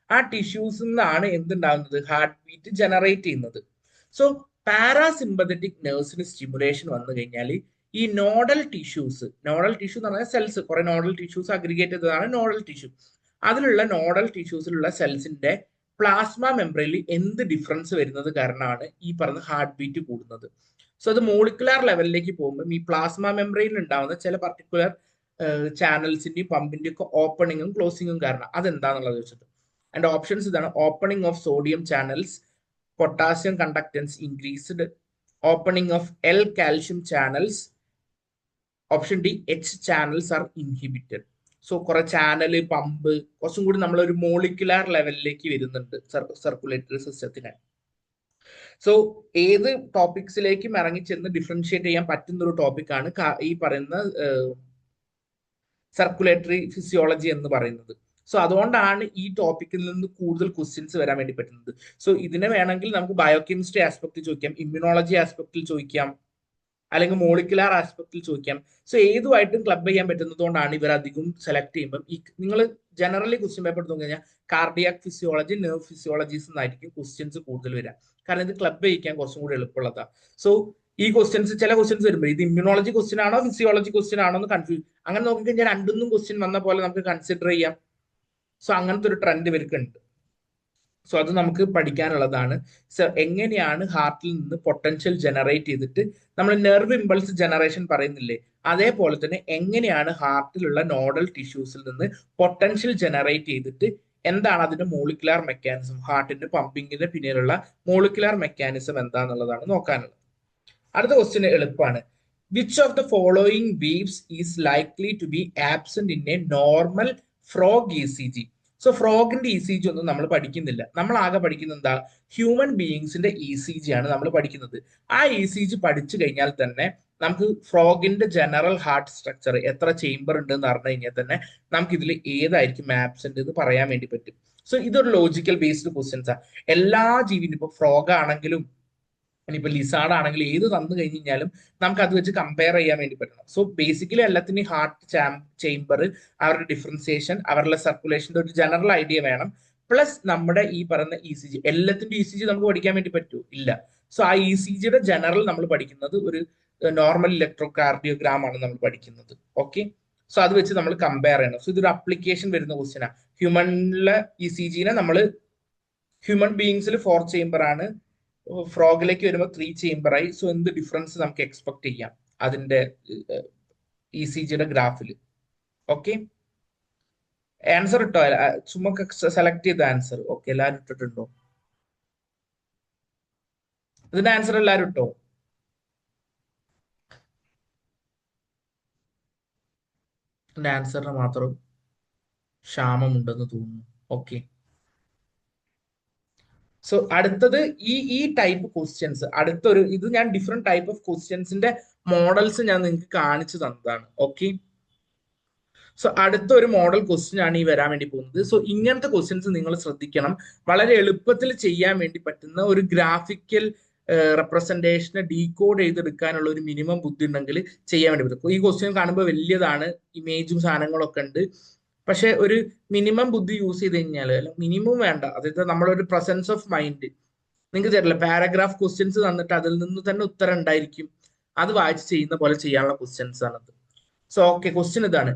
ആ tissues നിന്നാണ് എന്തുണ്ടാകുന്നത്? Heart beat generate ചെയ്യുന്നത്. So parasympathetic നെർവ്സിന് stimulation വന്നു കഴിഞ്ഞാൽ ഈ നോഡൽ ടിഷ്യൂ എന്ന് പറഞ്ഞാൽ സെൽസ്, കുറെ നോഡൽ ടിഷ്യൂസ് അഗ്രിഗേറ്റ് ചെയ്തതാണ് നോഡൽ ടിഷ്യൂ. അതിലുള്ള നോഡൽ ടിഷ്യൂസിലുള്ള സെൽസിന്റെ പ്ലാസ്മ മെംബ്രെയിനിൽ എന്ത് ഡിഫറൻസ് വരുന്നത് കാരണമാണ് ഈ പറഞ്ഞ ഹാർട്ട് ബീറ്റ് കൂടുന്നത്. സോ അത് മോളിക്കുലാർ ലെവലിലേക്ക് പോകുമ്പോൾ ഈ പ്ലാസ്മ മെംബ്രെയിനിൽ ഉണ്ടാവുന്ന ചില പർട്ടിക്കുലർ ചാനൽസിന്റെയും പമ്പിന്റെയും ഒക്കെ ഓപ്പണിങ്ങും ക്ലോസിങ്ങും കാരണം അതെന്താന്നുള്ളത് വെച്ചിട്ട്. ആൻഡ് ഓപ്ഷൻസ് ഇതാണ്: opening of sodium channels, potassium conductance increased, opening of L calcium channels, option D H channels are inhibited. So കുറെ ചാനല് പമ്പ് കുറച്ചും കൂടി നമ്മളൊരു മോളിക്കുലാർ ലെവലിലേക്ക് വരുന്നുണ്ട് സർക്കുലേറ്ററി സിസ്റ്റത്തിന്. സോ ഏത് ടോപ്പിക്സിലേക്കും ഇറങ്ങിച്ചെന്ന് ഡിഫറൻഷിയേറ്റ് ചെയ്യാൻ പറ്റുന്ന ഒരു ടോപ്പിക്കാണ് ഈ പറയുന്ന സർക്കുലേറ്ററി ഫിസിയോളജി എന്ന് പറയുന്നത്. സോ അതുകൊണ്ടാണ് ഈ ടോപ്പിക്കിൽ നിന്ന് കൂടുതൽ ക്വസ്റ്റ്യൻസ് വരാൻ വേണ്ടി പറ്റുന്നത്. സോ ഇതിനെ വേണമെങ്കിൽ നമുക്ക് ബയോകെമിസ്ട്രി ആസ്പെക്ട് ചോദിക്കാം, ഇമ്മ്യൂണോളജി ആസ്പെക്റ്റിൽ ചോദിക്കാം, അല്ലെങ്കിൽ മോളിക്കുലാർ ആസ്പെക്റ്റിൽ ചോദിക്കാം. സോ ഏതുമായിട്ടും ക്ലബ് ചെയ്യാൻ പറ്റുന്നതുകൊണ്ടാണ് ഇവർ അധികം സെലക്ട് ചെയ്യുമ്പോൾ ഈ നിങ്ങൾ ജനറലി ക്വസ്റ്റ്യൻ പേപ്പർ എടുത്തു കഴിഞ്ഞാൽ കാർഡിയാക് ഫിസിയോളജി, നെർവ് ഫിസിയോളജീസ് എന്നായിരിക്കും ക്വസ്റ്റ്യൻസ് കൂടുതൽ വരിക. കാരണം ഇത് ക്ലബ് ചെയ്യിക്കാൻ കുറച്ചും കൂടി എളുപ്പമുള്ളതാണ്. സോ ഈ ക്വസ്റ്റ്യൻസ് ചില ക്വസ്റ്റ്യൻസ് വരുമ്പോൾ ഇത് ഇമ്മ്യൂണോളജി ക്വസ്റ്റ്യൻ ആണോ ഫിസിയോളജി ക്വസ്റ്റ്യൻ ആണോ എന്ന് കൺഫ്യൂസ്, അങ്ങനെ നോക്കിക്കഴിഞ്ഞാൽ രണ്ടൊന്നും ക്വസ്റ്റ്യൻ വന്ന പോലെ നമുക്ക് കൺസിഡർ ചെയ്യാം. സോ അങ്ങനത്തെ ഒരു ട്രെൻഡ് ഇവർക്കുണ്ട്. സോ അത് നമുക്ക് പഠിക്കാനുള്ളതാണ്. സോ എങ്ങനെയാണ് ഹാർട്ടിൽ നിന്ന് പൊട്ടൻഷ്യൽ ജനറേറ്റ് ചെയ്തിട്ട് നമ്മൾ നെർവ് ഇമ്പൾസ് ജനറേഷൻ പറയുന്നില്ലേ, അതേപോലെ തന്നെ എങ്ങനെയാണ് ഹാർട്ടിലുള്ള നോഡൽ ടിഷ്യൂസിൽ നിന്ന് പൊട്ടൻഷ്യൽ ജനറേറ്റ് ചെയ്തിട്ട് എന്താണ് അതിന്റെ മോളിക്കുലാർ മെക്കാനിസം, ഹാർട്ടിന്റെ പമ്പിങ്ങിന്റെ പിന്നിലുള്ള മോളിക്കുലാർ മെക്കാനിസം എന്താന്നുള്ളതാണ് നോക്കാനുള്ളത്. അടുത്ത ക്വസ്റ്റ്യൻ എളുപ്പമാണ്. Which of the following waves is likely to be absent in a normal frog E C G? So ഫ്രോഗിന്റെ ഇ സി ജി ഒന്നും നമ്മൾ പഠിക്കുന്നില്ല. നമ്മൾ ആകെ പഠിക്കുന്നത് എന്താ, ഹ്യൂമൻ ബീയിങ്സിന്റെ ഇ സി ജി ആണ് നമ്മൾ പഠിക്കുന്നത്. ആ ഇ സി ജി പഠിച്ചു കഴിഞ്ഞാൽ തന്നെ നമുക്ക് ഫ്രോഗിന്റെ ജനറൽ ഹാർട്ട് സ്ട്രക്ചർ എത്ര ചേംബർ ഉണ്ട് എന്ന് അറിഞ്ഞു കഴിഞ്ഞാൽ തന്നെ നമുക്ക് ഇതിൽ ഏതായിരിക്കും ആബ്സെന്റ് എന്ന് പറയാൻ വേണ്ടി പറ്റും. സോ ഇതൊരു ലോജിക്കൽ ബേസ്ഡ് ക്വസ്റ്റ്യൻസ് ആണ്. എല്ലാ ജീവിനും ഇപ്പൊ ഫ്രോഗ് ആണെങ്കിലും ഇനിയിപ്പോ ലിസാർഡ് ആണെങ്കിലും ഏത് തന്നു കഴിഞ്ഞ് കഴിഞ്ഞാലും നമുക്ക് അത് വെച്ച് കമ്പയർ ചെയ്യാൻ വേണ്ടി പറ്റണം. സോ ബേസിക്കലി എല്ലാത്തിനും ഹാർട്ട് ചേംബർ, അവരുടെ ഡിഫറൻസിയേഷൻ, അവരുടെ സർക്കുലേഷന്റെ ഒരു ജനറൽ ഐഡിയ വേണം. പ്ലസ് നമ്മുടെ ഈ പറയുന്ന ഇ സി ജി, എല്ലാത്തിന്റെ ഇ സി ജി നമുക്ക് പഠിക്കാൻ വേണ്ടി പറ്റൂ? ഇല്ല. സോ ആ ഇ സി ജിയുടെ ജനറൽ നമ്മൾ പഠിക്കുന്നത് ഒരു നോർമൽ ഇലക്ട്രോ കാർഡിയോഗ്രാം ആണ് നമ്മൾ പഠിക്കുന്നത്. ഓക്കെ, സോ അത് വെച്ച് നമ്മൾ കമ്പയർ ചെയ്യണം. സോ ഇതൊരു അപ്ലിക്കേഷൻ വരുന്ന ക്വസ്റ്റ്യനാണ്. ഹ്യൂമനിലെ ഇ സി ജിനെ നമ്മൾ ഹ്യൂമൻ ബീയിങ്സിൽ 4 ചേംബർ ആണ്, ഫ്രോഗിലേക്ക് വരുമ്പോൾ 3 ചേംബർ ആയി. സോ എന്ത് ഡിഫറൻസ് നമുക്ക് എക്സ്പെക്ട് ചെയ്യാം അതിന്റെ ഇ സി ജിയുടെ ഗ്രാഫിൽ? ഓക്കെ, ആൻസർ ഇട്ടോ? ചുമ്മാ സെലക്ട് ചെയ്ത ആൻസർ. ഓക്കെ, എല്ലാവരും ഇട്ടിട്ടുണ്ടോ? ഇതിന്റെ ആൻസർ എല്ലാവരും ഇട്ടോ? ഇതിന്റെ ആൻസറിന് മാത്രം ക്ഷാമമുണ്ടെന്ന് തോന്നുന്നു. ഓക്കെ, സോ അടുത്തത് ഈ ടൈപ്പ് ക്വസ്റ്റ്യൻസ്, അടുത്തൊരു ഇത് ഞാൻ ഡിഫറെന്റ് ടൈപ്പ് ഓഫ് ക്വസ്റ്റ്യൻസിന്റെ മോഡൽസ് ഞാൻ നിങ്ങൾക്ക് കാണിച്ചു തന്നതാണ്. ഓക്കെ, സോ അടുത്തൊരു മോഡൽ ക്വസ്റ്റ്യൻ ആണ് ഈ വരാൻ വേണ്ടി പോകുന്നത്. സോ ഇങ്ങനത്തെ ക്വസ്റ്റ്യൻസ് നിങ്ങൾ ശ്രദ്ധിക്കണം. വളരെ എളുപ്പത്തിൽ ചെയ്യാൻ വേണ്ടി പറ്റുന്ന ഒരു ഗ്രാഫിക്കൽ റെപ്രസെന്റേഷനെ ഡീകോഡ് ചെയ്തെടുക്കാനുള്ള ഒരു മിനിമം ബുദ്ധി ഉണ്ടെങ്കിൽ ചെയ്യാൻ വേണ്ടി പറ്റും. ഈ ക്വസ്റ്റ്യൻ കാണുമ്പോൾ വലിയതാണ്, ഇമേജും സാധനങ്ങളൊക്കെ ഉണ്ട്. പക്ഷെ ഒരു മിനിമം ബുദ്ധി യൂസ് ചെയ്ത് കഴിഞ്ഞാൽ, മിനിമം വേണ്ട, അതായത് നമ്മളൊരു പ്രസൻസ് ഓഫ് മൈൻഡ്, നിങ്ങൾക്ക് തരില്ല പാരഗ്രാഫ് ക്വസ്റ്റ്യൻസ് തന്നിട്ട് അതിൽ നിന്ന് തന്നെ ഉത്തരം ഉണ്ടായിരിക്കും, അത് വായിച്ച് ചെയ്യുന്ന പോലെ ചെയ്യാനുള്ള ക്വസ്റ്റ്യൻസ് ആണത്. സോ ഓക്കെ, ക്വസ്റ്റ്യൻ ഇതാണ്.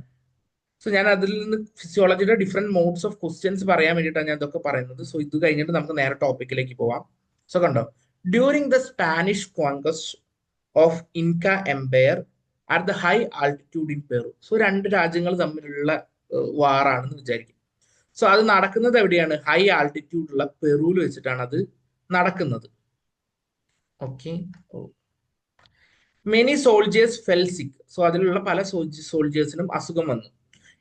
സോ ഞാൻ അതിൽ നിന്ന് ഫിസിയോളജിയുടെ ഡിഫറെന്റ് മോഡ്സ് ഓഫ് ക്വസ്റ്റ്യൻസ് പറയാൻ വേണ്ടിയിട്ടാണ് ഞാൻ ഇതൊക്കെ പറയുന്നത്. സോ ഇത് കഴിഞ്ഞിട്ട് നമുക്ക് നേരെ ടോപ്പിക്കിലേക്ക് പോവാം. സോ കണ്ടോ, during the Spanish conquest of Inca empire at the high altitude in Peru. So രണ്ട് രാജ്യങ്ങൾ തമ്മിലുള്ള വാറാണെന്ന് വിചാരിക്കും. സോ അത് നടക്കുന്നത് എവിടെയാണ്? ഹൈ ആൾട്ടിറ്റ്യൂഡുള്ള പെറുവിൽ വെച്ചിട്ടാണ് അത് നടക്കുന്നത്. Okay, many soldiers fell sick. So അതിലുള്ള പല സോൾജേഴ്സിനും അസുഖം വന്നു.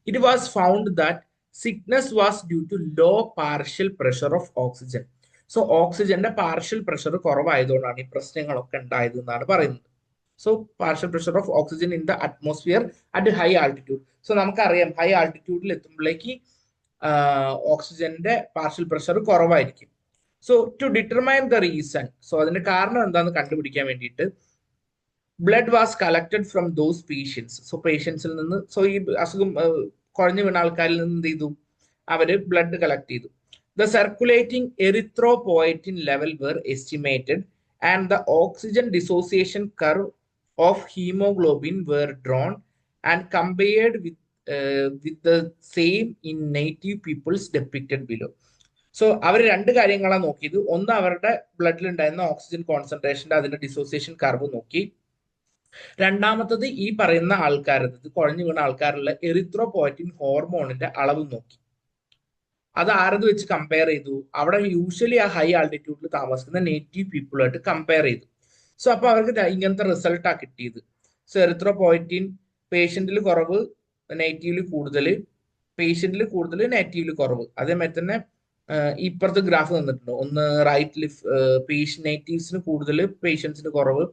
It was found that sickness was due to low partial pressure of oxygen. So ഓക്സിജന്റെ പാർഷ്യൽ പ്രഷർ കുറവായതുകൊണ്ടാണ് ഈ പ്രശ്നങ്ങളൊക്കെ ഉണ്ടായത് എന്നാണ് പറയുന്നത്. So partial pressure of oxygen in the atmosphere at high altitude. So നമുക്കറിയാം ഹൈ ആൾട്ടിറ്റ്യൂഡിൽ എത്തുമ്പോഴേക്ക് ഓക്സിജന്റെ പാർഷ്യൽ പ്രഷർ കുറവായിരിക്കും. So to determine the reason, so അതിന്റെ കാരണം എന്താണെന്ന് കണ്ടുപിടിക്കാൻ വേണ്ടിയിട്ട് blood was collected from those patients. So പേഷ്യൻസിൽ നിന്ന്, സോ ഈ അസുഖം കുഴഞ്ഞു വീണ ആൾക്കാരിൽ നിന്ന് എന്ത് ചെയ്തു, അവര് ബ്ലഡ് കളക്ട് ചെയ്തു. The circulating erythropoietin level were estimated and the oxygen dissociation curve of haemoglobin were drawn and compared with the same in native peoples depicted below. So അവർ രണ്ട് കാര്യങ്ങളാണ് നോക്കിയത്. ഒന്ന് അവരുടെ ബ്ലഡിൽ ഉണ്ടായിരുന്ന ഓക്സിജൻ കോൺസെൻട്രേഷന്റെ അതിന്റെ ഡിസോസിയേഷൻ കർവ് നോക്കി. രണ്ടാമത്തത് ഈ പറയുന്ന ആൾക്കാരത് കുഴഞ്ഞു വീണ ആൾക്കാരുള്ള എറിത്രോപോയറ്റിൻ ഹോർമോണിന്റെ അളവ് നോക്കി. അത് ആരത് വെച്ച് കമ്പയർ ചെയ്തു? അവിടെ യൂഷ്വലി ആ ഹൈ ആൾട്ടിറ്റ്യൂഡിൽ താമസിക്കുന്ന നേറ്റീവ് പീപ്പിളായിട്ട് കമ്പയർ ചെയ്തു. സോ അപ്പൊ അവർക്ക് ഇങ്ങനത്തെ റിസൾട്ടാണ് കിട്ടിയത്. സോ എറിത്രോപോയറ്റിൻ പേഷ്യന്റിൽ കുറവ്, നേറ്റീവില് കൂടുതൽ, പേഷ്യന്റിൽ കൂടുതൽ, നേറ്റീവില് കുറവ്. അതേമാതിരി തന്നെ ഇപ്പുറത്ത് ഗ്രാഫ് തന്നിട്ടുണ്ട്. ഒന്ന് റൈറ്റിൽ നേറ്റീവ്സിന് കൂടുതൽ, പേഷ്യൻസിന് കുറവ്,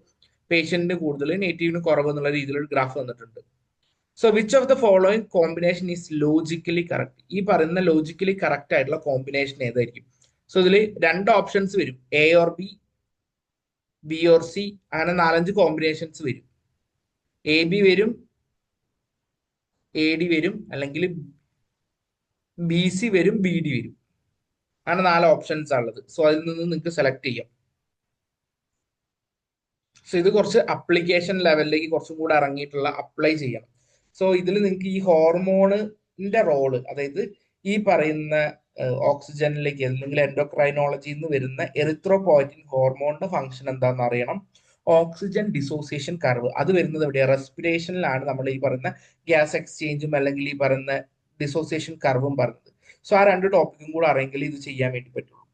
പേഷ്യന്റിന് കൂടുതൽ, നേറ്റീവിന് കുറവ് എന്നുള്ള രീതിയിലുള്ള ഗ്രാഫ് തന്നിട്ടുണ്ട്. So which of the following combination is logically correct? ഈ പറയുന്ന ലോജിക്കലി കറക്റ്റ് ആയിട്ടുള്ള കോമ്പിനേഷൻ ഏതായിരിക്കും? സോ ഇതിൽ രണ്ട് ഓപ്ഷൻസ് വരും, A or B, B or C, അങ്ങനെ 4-5 കോമ്പിനേഷൻസ് വരും. എ ബി വരും, എ ഡി വരും, അല്ലെങ്കിൽ ബി സി വരും, ബി ഡി വരും. അങ്ങനെ 4 ഓപ്ഷൻസ് ഉള്ളത്. സോ അതിൽ നിന്ന് നിങ്ങൾക്ക് സെലക്ട് ചെയ്യാം. സോ ഇത് കുറച്ച് അപ്ലിക്കേഷൻ ലെവലിലേക്ക് കുറച്ചും കൂടെ ഇറങ്ങിയിട്ടുള്ള അപ്ലൈ ചെയ്യണം. സോ ഇതിൽ നിങ്ങൾക്ക് ഈ ഹോർമോണിന്റെ റോള്, അതായത് ഈ പറയുന്ന ഓക്സിജനിലേക്ക് അല്ലെങ്കിൽ എൻഡോക്രൈനോളജിയിൽ നിന്ന് വരുന്ന എറിത്രോപോയറ്റിൻ ഹോർമോണിന്റെ ഫംഗ്ഷൻ എന്താണെന്ന് അറിയണം. ഓക്സിജൻ ഡിസോസിയേഷൻ കർവ് അത് വരുന്നത് എവിടെയാണ്? റെസ്പിറേഷനിലാണ് നമ്മൾ ഈ പറയുന്ന ഗ്യാസ് എക്സ്ചേഞ്ചും അല്ലെങ്കിൽ ഈ പറയുന്ന ഡിസോസിയേഷൻ കർവും പറയുന്നത്. സോ ആ 2 ടോപ്പിക്കും കൂടെ അറിയെങ്കിൽ ഇത് ചെയ്യാൻ വേണ്ടി പറ്റുള്ളൂ.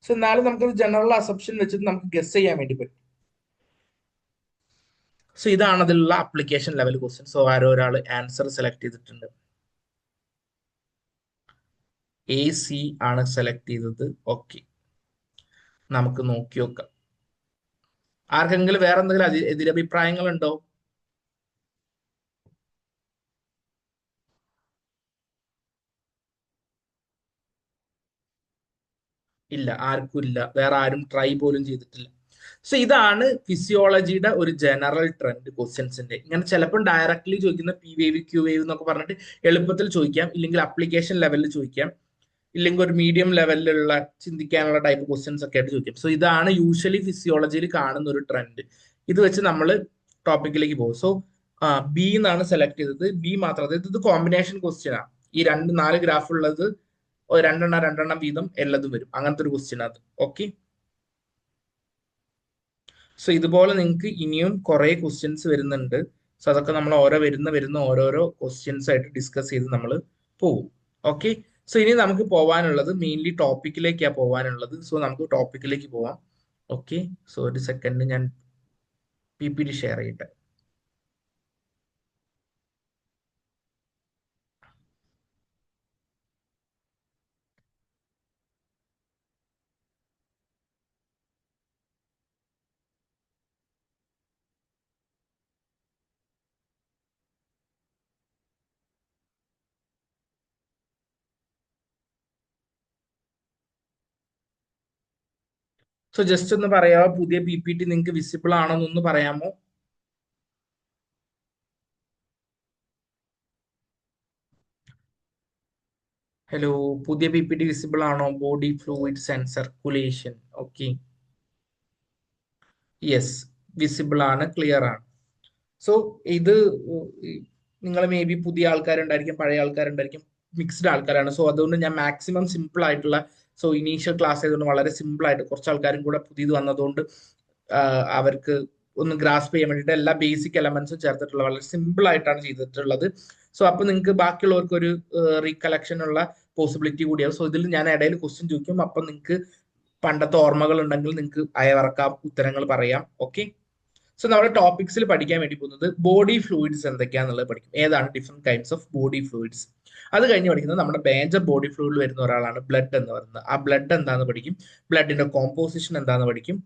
സോ എന്നാലും നമുക്കൊരു ജനറൽ അസംപ്ഷൻ വെച്ചിട്ട് നമുക്ക് ഗസ് ചെയ്യാൻ വേണ്ടി പറ്റും. സോ ഇതാണ് അതിലുള്ള അപ്ലിക്കേഷൻ ലെവൽ ക്വസ്റ്റ്യൻ. സോ ആരോ ഒരാൾ ആൻസർ സെലക്ട് ചെയ്തിട്ടുണ്ട്. എ സി ആണ് സെലക്ട് ചെയ്തത്. ഓക്കെ, നമുക്ക് നോക്കി നോക്കാം. ആർക്കെങ്കിലും വേറെ എന്തെങ്കിലും എതിരഭിപ്രായങ്ങൾ ഉണ്ടോ? ഇല്ല, ആർക്കും ഇല്ല. വേറെ ആരും ട്രൈ പോലും ചെയ്തിട്ടില്ല. സോ ഇതാണ് ഫിസിയോളജിയുടെ ഒരു ജനറൽ ട്രെൻഡ് ക്വസ്റ്റ്യൻസിന്റെ. ഇങ്ങനെ ചിലപ്പോൾ ഡയറക്ട്ലി ചോദിക്കുന്ന പി വേവ്, ക്യൂ വേവ് എന്നൊക്കെ പറഞ്ഞിട്ട് എളുപ്പത്തിൽ ചോദിക്കാം, ഇല്ലെങ്കിൽ അപ്ലിക്കേഷൻ ലെവലിൽ ചോദിക്കാം, ഇല്ലെങ്കിൽ ഒരു മീഡിയം ലെവലിലുള്ള ചിന്തിക്കാനുള്ള ടൈപ്പ് ക്വസ്റ്റ്യൻസ് ഒക്കെ ആയിട്ട് ചോദിക്കാം. സോ ഇതാണ് യൂഷ്വലി ഫിസിയോളജിയിൽ കാണുന്ന ഒരു ട്രെൻഡ്. ഇത് വെച്ച് നമ്മൾ ടോപ്പിക്കിലേക്ക് പോകും. സോ ബി എന്നാണ് സെലക്ട് ചെയ്തത്. ബി മാത്രം, അതായത് ഇത് കോമ്പിനേഷൻ ക്വസ്റ്റ്യൻ ആണ്. ഈ 4 ഗ്രാഫ് ഉള്ളത് രണ്ടെണ്ണം വീതം എല്ലാതും വരും. അങ്ങനത്തെ ഒരു ക്വസ്റ്റ്യൻ അത്. ഓക്കെ, സോ ഇതുപോലെ നിങ്ങൾക്ക് ഇനിയും കുറെ ക്വസ്റ്റ്യൻസ് വരുന്നുണ്ട്. സോ അതൊക്കെ നമ്മൾ വരുന്ന ഓരോരോ ക്വസ്റ്റ്യൻസ് ആയിട്ട് ഡിസ്കസ് ചെയ്ത് നമ്മൾ പോകും. ഓക്കെ, സോ ഇനി നമുക്ക് പോകാനുള്ളത് മെയിൻലി ടോപ്പിക്കിലേക്കാണ് പോകാനുള്ളത്. സോ നമുക്ക് ടോപ്പിക്കിലേക്ക് പോവാം. ഓക്കെ, സോ ഒരു സെക്കൻഡ് ഞാൻ PPT ഷെയർ ചെയ്യട്ടെ. സോ ജസ്റ്റ് ഒന്ന് പറയാമോ, പുതിയ PPT നിങ്ങൾക്ക് വിസിബിൾ ആണോ എന്നൊന്ന് പറയാമോ? ഹലോ, പുതിയ PPT വിസിബിൾ ആണോ? Body fluids and circulation. Okay, yes, visible ആണ്, ക്ലിയർ ആണ്. സോ ഇത് നിങ്ങൾ മേ ബി പുതിയ ആൾക്കാരുണ്ടായിരിക്കും, പഴയ ആൾക്കാരുണ്ടായിരിക്കും, മിക്സ്ഡ് ആൾക്കാരാണ്. സോ അതുകൊണ്ട് ഞാൻ മാക്സിമം സിമ്പിൾ ആയിട്ടുള്ള, സോ ഇനീഷ്യൽ ക്ലാസ് ആയതുകൊണ്ട് വളരെ സിമ്പിൾ ആയിട്ട്, കുറച്ച് ആൾക്കാരും കൂടെ പുതിയത് വന്നതുകൊണ്ട് അവർക്ക് ഒന്ന് ഗ്രാസ്പ് ചെയ്യാൻ വേണ്ടിയിട്ട് എല്ലാ ബേസിക് എലമെന്റ്സും ചേർത്തിട്ടുള്ള വളരെ സിമ്പിൾ ആയിട്ടാണ് ചെയ്തിട്ടുള്ളത്. സോ അപ്പൊ നിങ്ങൾക്ക് ബാക്കിയുള്ളവർക്ക് ഒരു റീകളക്ഷൻ ഉള്ള പോസിബിലിറ്റി കൂടിയാവും. സോ ഇതിൽ ഞാൻ ഇടയിൽ ക്വസ്റ്റ്യൻ ചോദിക്കും, അപ്പൊ നിങ്ങൾക്ക് പണ്ടത്തെ ഓർമ്മകൾ ഉണ്ടെങ്കിൽ നിങ്ങൾക്ക് അയവിറക്കാം, ഉത്തരങ്ങൾ പറയാം. ഓക്കെ, സോ നമ്മുടെ ടോപ്പിക്സിൽ പഠിക്കാൻ വേണ്ടി പോകുന്നത് ബോഡി ഫ്ലൂയിഡ്സ് എന്തൊക്കെയാണെന്നുള്ളത് പഠിക്കും. ഏതാണ് different kinds of body fluids. അത് കഴിഞ്ഞ് പഠിക്കുന്നത് നമ്മുടെ മേജർ ബോഡി ഫ്ലൂയിഡിൽ വരുന്ന ഒരാളാണ് ബ്ലഡ് എന്ന് പറയുന്നത്. ആ ബ്ലഡ് എന്താന്ന് പഠിക്കും, ബ്ലഡിന്റെ കോമ്പോസിഷൻ എന്താന്ന് പഠിക്കും.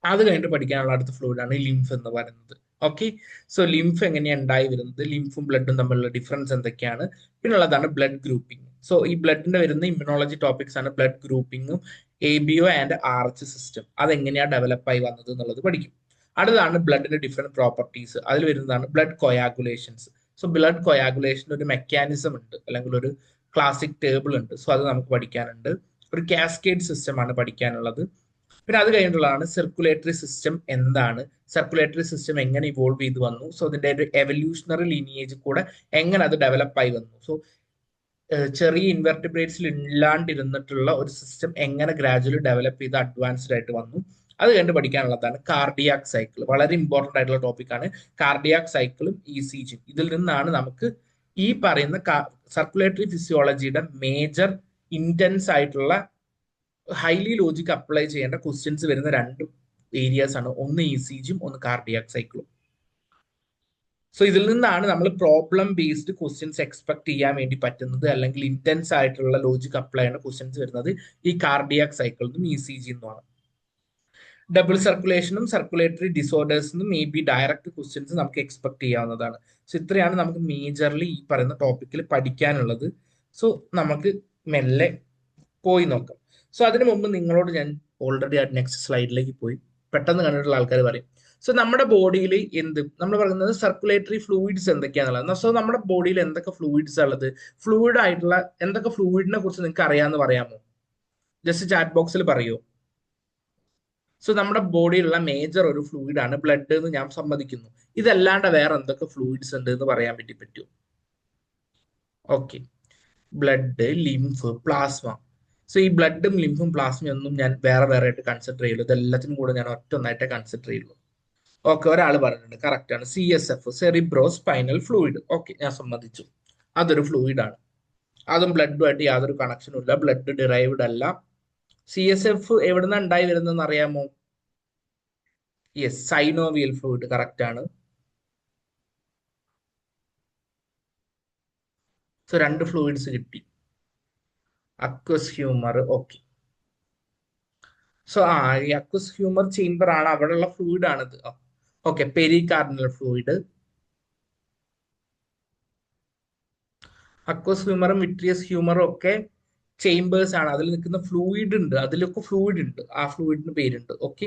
അത് കഴിഞ്ഞിട്ട് പഠിക്കാനുള്ള അടുത്ത ഫ്ലൂയിഡ് ആണ് ലിംഫ് എന്ന് പറയുന്നത്. ഓക്കെ, സോ ലിംഫ് എങ്ങനെയാണ് ഉണ്ടായി വരുന്നത്, ലിംഫും ബ്ലഡും തമ്മിലുള്ള ഡിഫറൻസ് എന്തൊക്കെയാണ്, പിന്നുള്ളതാണ് ബ്ലഡ് ഗ്രൂപ്പിംഗ്. സോ ഈ ബ്ലഡിന്റെ വരുന്ന ഇമ്മ്യൂണോളജി ടോപ്പിക്സ് ആണ് ബ്ലഡ് ഗ്രൂപ്പിംഗും ABO ആൻഡ് RH സിസ്റ്റം അതെങ്ങനെയാണ് ഡെവലപ്പ് ആയി വന്നത് എന്നുള്ളത് പഠിക്കും. അടുത്താണ് ബ്ലഡിന്റെ ഡിഫറെന്റ് പ്രോപ്പർട്ടീസ്. അതിൽ വരുന്നതാണ് ബ്ലഡ് കൊയാഗുലേഷൻസ്. സോ ബ്ലഡ് കൊയാഗുലേഷൻ ഒരു മെക്കാനിസം ഉണ്ട്, അല്ലെങ്കിൽ ഒരു ക്ലാസിക് ടേബിൾ ഉണ്ട്. സോ അത് നമുക്ക് പഠിക്കാനുണ്ട്. ഒരു കാസ്കേഡ് സിസ്റ്റം ആണ് പഠിക്കാനുള്ളത്. പിന്നെ അത് കഴിഞ്ഞിട്ടുള്ളതാണ് സർക്കുലേറ്ററി സിസ്റ്റം എന്താണ്, സർക്കുലേറ്ററി സിസ്റ്റം എങ്ങനെ ഇവോൾവ് ചെയ്ത് വന്നു, സോ അതിന്റെ ഒരു എവല്യൂഷണറി ലീനിയേജ് കൂടെ എങ്ങനെ അത് ഡെവലപ്പ് ആയി വന്നു. സോ ചെറിയ ഇൻവെർട്ടിബ്രേറ്റ്സിൽ ഇല്ലാണ്ടിരുന്നിട്ടുള്ള ഒരു സിസ്റ്റം എങ്ങനെ ഗ്രാജുവലി ഡെവലപ്പ് ചെയ്ത് അഡ്വാൻസ്ഡ് ആയിട്ട് വന്നു. അത് കണ്ട് പഠിക്കാനുള്ളതാണ് കാർഡിയാക് സൈക്കിൾ. വളരെ ഇമ്പോർട്ടന്റ് ആയിട്ടുള്ള ടോപ്പിക്കാണ് കാർഡിയാക് സൈക്കിളും ECG. ഇതിൽ നിന്നാണ് നമുക്ക് ഈ പറയുന്ന സർക്കുലേറ്ററി ഫിസിയോളജിയുടെ മേജർ ഇന്റൻസ് ആയിട്ടുള്ള ഹൈലി ലോജിക് അപ്ലൈ ചെയ്യേണ്ട ക്വസ്റ്റ്യൻസ് വരുന്ന 2 ഏരിയാസ് ആണ്. ഒന്ന് ECG യും ഒന്ന് കാർഡിയാക് സൈക്കിളും. സോ ഇതിൽ നിന്നാണ് നമ്മൾ പ്രോബ്ലം ബേസ്ഡ് ക്വസ്റ്റ്യൻസ് എക്സ്പെക്ട് ചെയ്യാൻ വേണ്ടി പറ്റുന്നത്, അല്ലെങ്കിൽ ഇന്റൻസ് ആയിട്ടുള്ള ലോജിക് അപ്ലൈ ചെയ്യുന്ന ക്വസ്റ്റ്യൻസ് വരുന്നത് ഈ കാർഡിയാക് സൈക്കിളിനും ഇ സി ജി എന്നുമാണ്. ഡബിൾ സർക്കുലേഷനും സർക്കുലേറ്ററി ഡിസോർഡേഴ്സിനും മേ ബി ഡയറക്റ്റ് ക്വസ്റ്റ്യൻസ് നമുക്ക് എക്സ്പെക്ട് ചെയ്യാവുന്നതാണ്. സോ ഇത്രയാണ് നമുക്ക് മേജർലി ഈ പറയുന്ന ടോപ്പിക്കിൽ പഠിക്കാനുള്ളത്. സോ നമുക്ക് മെല്ലെ പോയി നോക്കാം. സോ അതിനു മുമ്പ് നിങ്ങളോട് ഞാൻ ഓൾറെഡി നെക്സ്റ്റ് സ്ലൈഡിലേക്ക് പോയി, പെട്ടെന്ന് കണ്ടിട്ടുള്ള ആൾക്കാർ പറയും സോ നമ്മുടെ ബോഡിയിൽ നമ്മൾ പറയുന്നത് സർക്കുലേറ്ററി ഫ്ലൂയിഡ്സ് എന്തൊക്കെയാണെന്നുള്ളത്. സോ നമ്മുടെ ബോഡിയിൽ എന്തൊക്കെ ഫ്ലൂയിഡ്സ് ഉള്ളത്, ഫ്ലൂയിഡ് ആയിട്ടുള്ള എന്തൊക്കെ ഫ്ലൂയിഡിനെ കുറിച്ച് നിങ്ങൾക്ക് അറിയാമെന്ന് പറയാമോ? ജസ്റ്റ് ചാറ്റ് ബോക്സിൽ പറയൂ. സോ നമ്മുടെ ബോഡിയിലുള്ള മേജർ ഒരു ഫ്ലൂയിഡ് ആണ് ബ്ലഡ് എന്ന് ഞാൻ സമ്മതിക്കുന്നു. ഇതല്ലാണ്ട് വേറെ എന്തൊക്കെ ഫ്ലൂയിഡ്സ് ഉണ്ട് എന്ന് പറയാൻ വേണ്ടി പറ്റുമോ? Okay, blood, lymph, plasma. So ഈ ബ്ലഡും ലിംഫും പ്ലാസ്മയും ഒന്നും ഞാൻ വേറെ വേറെ ആയിട്ട് കൺസിഡർ ചെയ്യുള്ളൂ. ഇതെല്ലാത്തിനും കൂടെ ഞാൻ ഒറ്റൊന്നായിട്ടേ കൺസിഡർ ചെയ്യുള്ളൂ. ഓക്കെ, ഒരാൾ പറഞ്ഞിട്ടുണ്ട്, കറക്റ്റ് ആണ്, CSF, cerebro spinal fluid. Okay, ഞാൻ സമ്മതിച്ചു, അതൊരു ഫ്ലൂയിഡ് ആണ്. അതും ബ്ലഡുമായിട്ട് യാതൊരു കണക്ഷനും ഇല്ല, ബ്ലഡ് ഡിറൈവ്ഡ് അല്ല. CSF എവിടുന്ന ഉണ്ടായി വരുന്നതെന്ന് അറിയാമോ? യെസ്, സൈനോവിയൽ ഫ്ലൂയിഡ്, കറക്റ്റ് ആണ്. സോ 2 ഫ്ലൂയിഡ്സ് കിട്ടി. Aqueous humour, okay. സോ ഈ അക്വസ് ഹ്യൂമർ ചേംബർ ആണ്, അവിടെയുള്ള ഫ്ലൂയിഡ് ആണിത്. Okay, pericardial fluid. അക്വസ് ഹ്യൂമറും വിട്രിയസ് ഹ്യൂമറും ഒക്കെ ചേംബേഴ്സ് ആണ്. അതിൽ നിൽക്കുന്ന ഫ്ലൂയിഡ് ഉണ്ട്, അതിലൊക്കെ ഫ്ലൂയിഡ് ഉണ്ട്, ആ ഫ്ലൂയിഡിന് പേരുണ്ട്. Okay